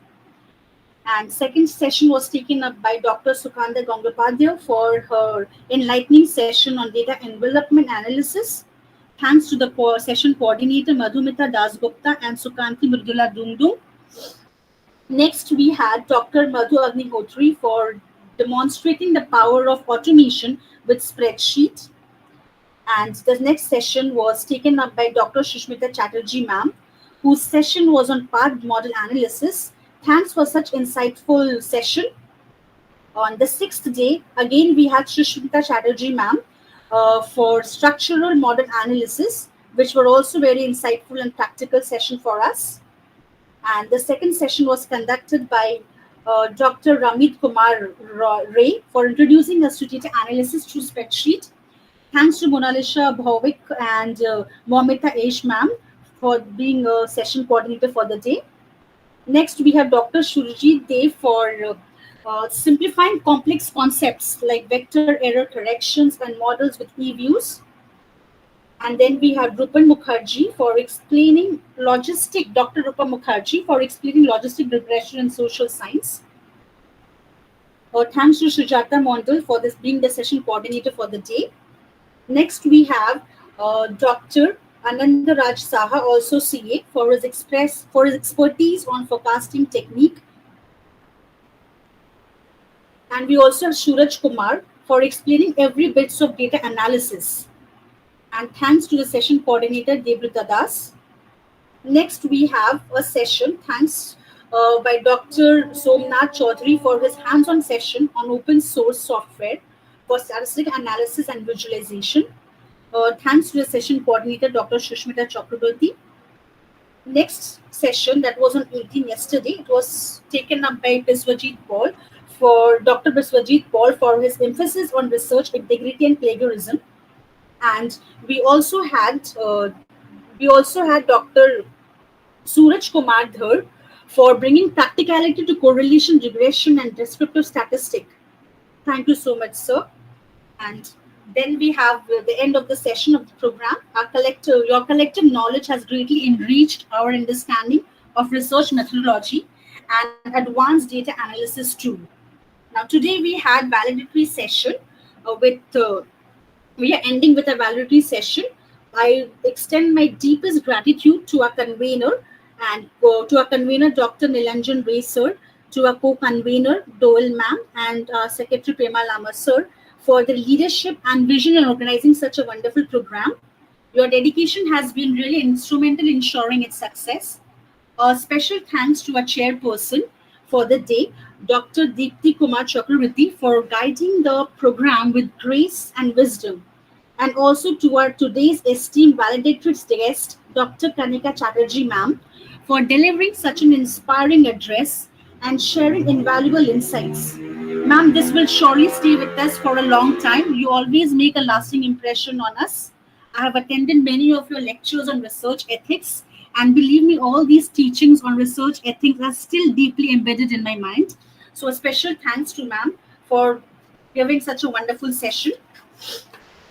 And second session was taken up by Dr. Sukanda Gangopadhyay for her enlightening session on data envelopment analysis. Thanks to the session coordinator Madhumita Dasgupta and Sukanti Murdula Dungdung. Next, we had Dr. Madhu Agnihotri for demonstrating the power of automation with spreadsheet. And the next session was taken up by Dr. Shushmita Chatterjee ma'am, whose session was on path model analysis. Thanks for such insightful session. On the 6th day, again we had Shushmita Chatterjee ma'am for structural model analysis, which were also very insightful and practical session for us. And the second session was conducted by Dr. Ramit Kumar Ray for introducing us to data analysis through spreadsheet. Thanks to Monalisha Bhavik and Momita Aish ma'am for being a session coordinator for the day. Next, we have Dr. Shurjit Dev for simplifying complex concepts like vector error corrections and models with e-views. And then we have Rupal Mukherjee for explaining Dr. Rupal Mukherjee for explaining logistic regression in social science. Thanks to Sujata Mondal for this being the session coordinator for the day. Next, we have Dr. Anandaraj Saha, also CA, for his expertise on forecasting technique. And we also have Suraj Kumar for explaining every bits of data analysis. And thanks to the session coordinator Debrita Das. Next, we have a session thanks by Dr. Somnath Chaudhary for his hands-on session on open source software for statistical analysis and visualization. Thanks to the session coordinator, Dr. Shushmita Chakraborty. Next session, that was on 18 yesterday, it was taken up by Biswajit Paul for Dr. Biswajit Paul for his emphasis on research integrity and plagiarism. And we also had Dr. Suraj Kumar Dhar for bringing practicality to correlation, regression, and descriptive statistic. Thank you so much, sir. And then we have the end of the session of the program. Your collective knowledge has greatly enriched our understanding of research methodology and advanced data analysis too. Now, today we had valedictory session with we are ending with a valedictory session. I extend my deepest gratitude to our convener and to our convener, Dr. Nilanjan Ray sir, to our co-convener, Doel ma'am, and Secretary Prema Lama sir for their leadership and vision in organizing such a wonderful program. Your dedication has been really instrumental in ensuring its success. A special thanks to our chairperson for the day, Dr. Deepti Kumar Chakraborty, for guiding the program with grace and wisdom. And also to our today's esteemed valedictory guest, Dr. KANIKA Chatterjee ma'am, for delivering such an inspiring address and sharing invaluable insights. Ma'am, this will surely stay with us for a long time. You always make a lasting impression on us. I have attended many of your lectures on research ethics, and believe me, all these teachings on research ethics are still deeply embedded in my mind. So a special thanks to ma'am for giving such a wonderful session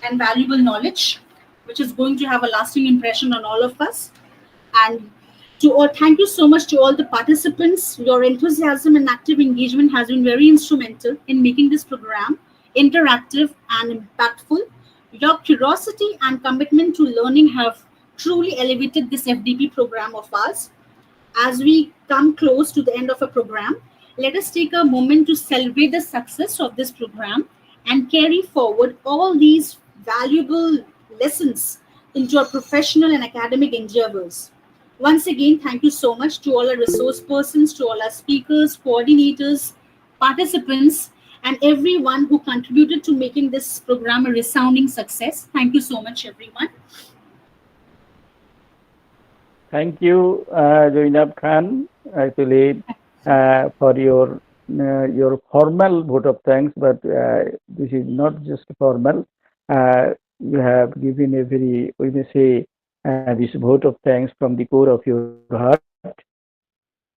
and valuable knowledge, which is going to have a lasting impression on all of us. And to all, thank you so much to all the participants. Your enthusiasm and active engagement has been very instrumental in making this program interactive and impactful. Your curiosity and commitment to learning have truly elevated this FDP program of ours. As we come close to the end of a program, let us take a moment to celebrate the success of this program and carry forward all these valuable lessons into our professional and academic endeavors. Once again, thank you so much to all our resource persons, to all our speakers, coordinators, participants, and everyone who contributed to making this program a resounding success. Thank you so much, everyone. Thank you, Zainab Khan, actually, for your formal vote of thanks, but this is not just formal. You have given a very, we may say, this vote of thanks from the core of your heart.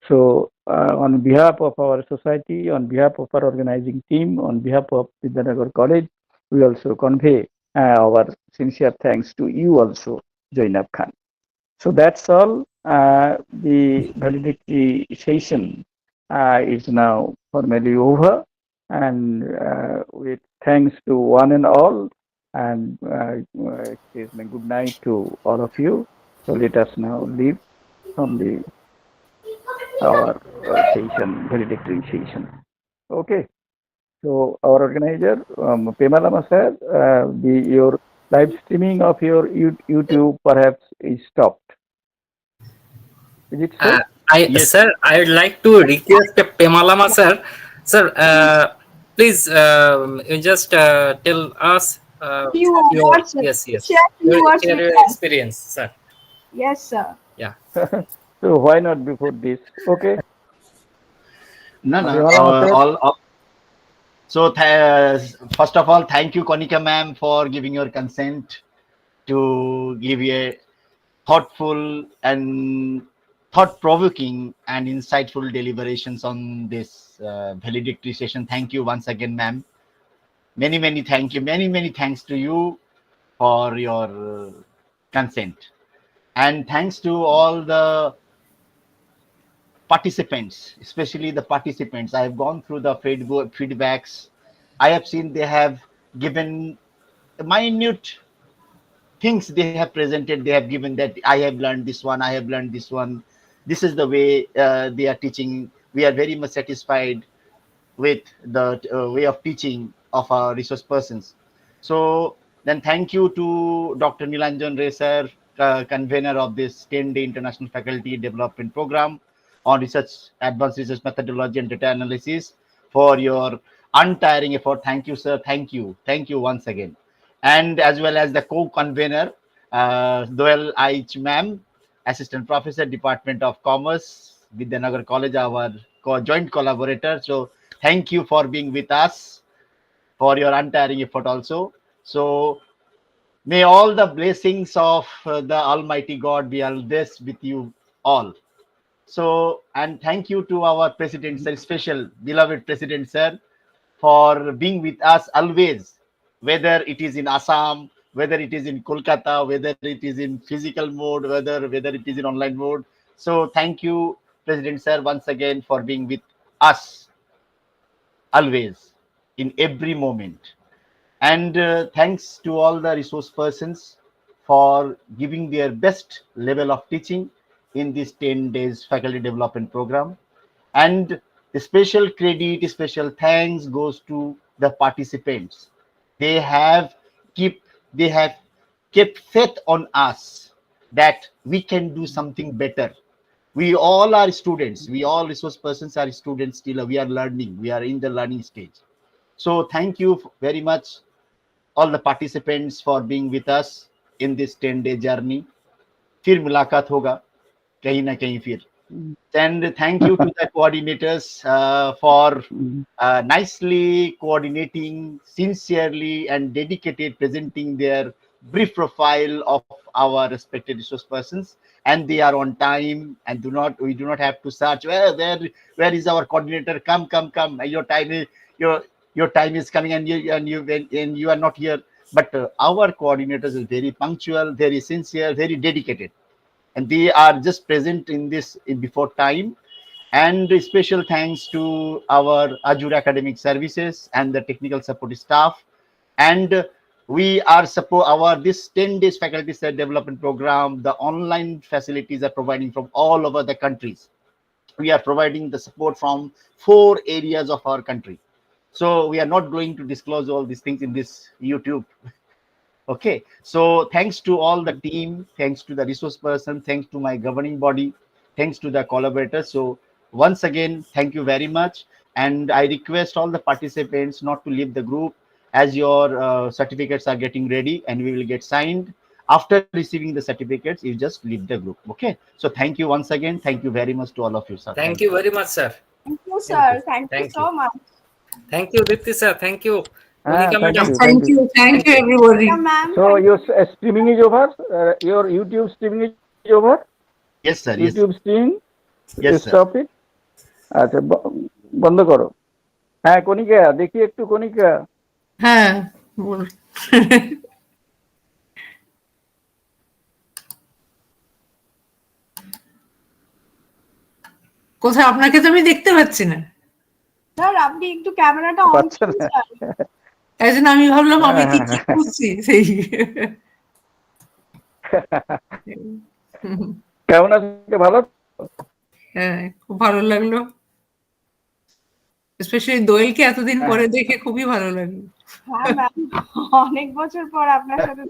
So, on behalf of our society, on behalf of our organizing team, on behalf of Bidhannagar College, we also convey our sincere thanks to you also, Zainab Khan. So that's all. The valedictory session is now formally over, and with thanks to one and all, and excuse me, good night to all of you. So let us now leave from our session, valedictory session. Okay. So our organizer, Prema Lama sir, your live streaming of your YouTube perhaps is stopped. Is it so? Yes. Sir, I would like to request Pemalama sir. Sir, please you just tell us Few your words, yes share few words share with your us. experience, sir. Yes, sir. Yeah. So why not before this? Okay. No, no. Prema Lama sir. So, first of all, thank you, KANIKA ma'am, for giving your consent to give a thoughtful and thought-provoking and insightful deliberations on this valedictory session. Thank you once again, ma'am. Many thank you. Many thanks to you for your consent. And thanks to all the participants, especially the participants. I have gone through the feedbacks. I have seen they have given minute things they have presented. They have given that I have learned this one, I have learned this one. This is the way they are teaching. We are very much satisfied with the way of teaching of our resource persons. So then thank you to Dr. Nilanjan Ray sir, convener of this 10-day International Faculty Development Program on research, advanced research methodology and data analysis, for your untiring effort. Thank you, sir. Thank you once again, and as well as the co-convener, Doel Aich ma'am, Assistant Professor, Department of Commerce, Vidhanagar College, our joint collaborator. So thank you for being with us, for your untiring effort also. So may all the blessings of the Almighty God be always with you all. So, and thank you to our President, sir, special beloved President, sir, for being with us always, whether it is in Assam, whether it is in Kolkata, whether it is in physical mode, whether it is in online mode. So thank you, President, sir, once again for being with us always in every moment. And thanks to all the resource persons for giving their best level of teaching in this 10 days faculty development program. And the special credit, special thanks goes to the participants. They have keep they have kept faith on us that we can do something better. We all are students. We all resource persons are students still. We are learning. We are in the learning stage. So thank you very much all the participants for being with us in this 10-day journey. फिर मुलाकात होगा कहीं ना कहीं फिर. And thank you to the coordinators for nicely coordinating, sincerely and dedicated, presenting their brief profile of our respected resource persons, and they are on time and we do not have to search where is our coordinator, come, your time is your time is coming and you are not here. But our coordinators is very punctual, very sincere, very dedicated, and they are just present in this before time. And special thanks to our Azure Academic Services and the technical support staff. And we are support this 10 days faculty development program. The online facilities are providing from all over the countries. We are providing the support from 4 areas of our country. So we are not going to disclose all these things in this YouTube. Okay, so thanks to all the team, thanks to the resource person, thanks to my governing body, thanks to the collaborators. So once again, thank you very much. And I request all the participants not to leave the group as your certificates are getting ready and we will get signed. After receiving the certificates, you just leave the group. Okay, so thank you once again. Thank you very much to all of you, sir. Thank you very much, sir. Thank you, sir. Thank you so much. Thank you, Dipti sir. Thank you, Kanika Thank madam. you. Thank you, everybody. Yeah, ma'am. So your streaming is over. Your YouTube streaming is over. Yes, sir. YouTube streaming. Yes, sir. Stop it. আচ্ছা বন্ধ করো। হ্যাঁ কণিকা দেখি একটু কণিকা। হ্যাঁ বল। কোথায় আপনাকে তো আমি দেখতে পাচ্ছি না। স্যার আপনি একটু ক্যামেরাটা অন করুন স্যার। এজন্য আমি ভাবলাম আমি কি করছি সেই। কেমন আছেন? ভালো? হ্যাঁ খুব ভালো লাগলো, স্পেশালি দোয়েলকে এতদিন পরে দেখে খুবই ভালো লাগলো। হ্যাঁ ম্যাম, অনেক বছর পর আপনার সাথে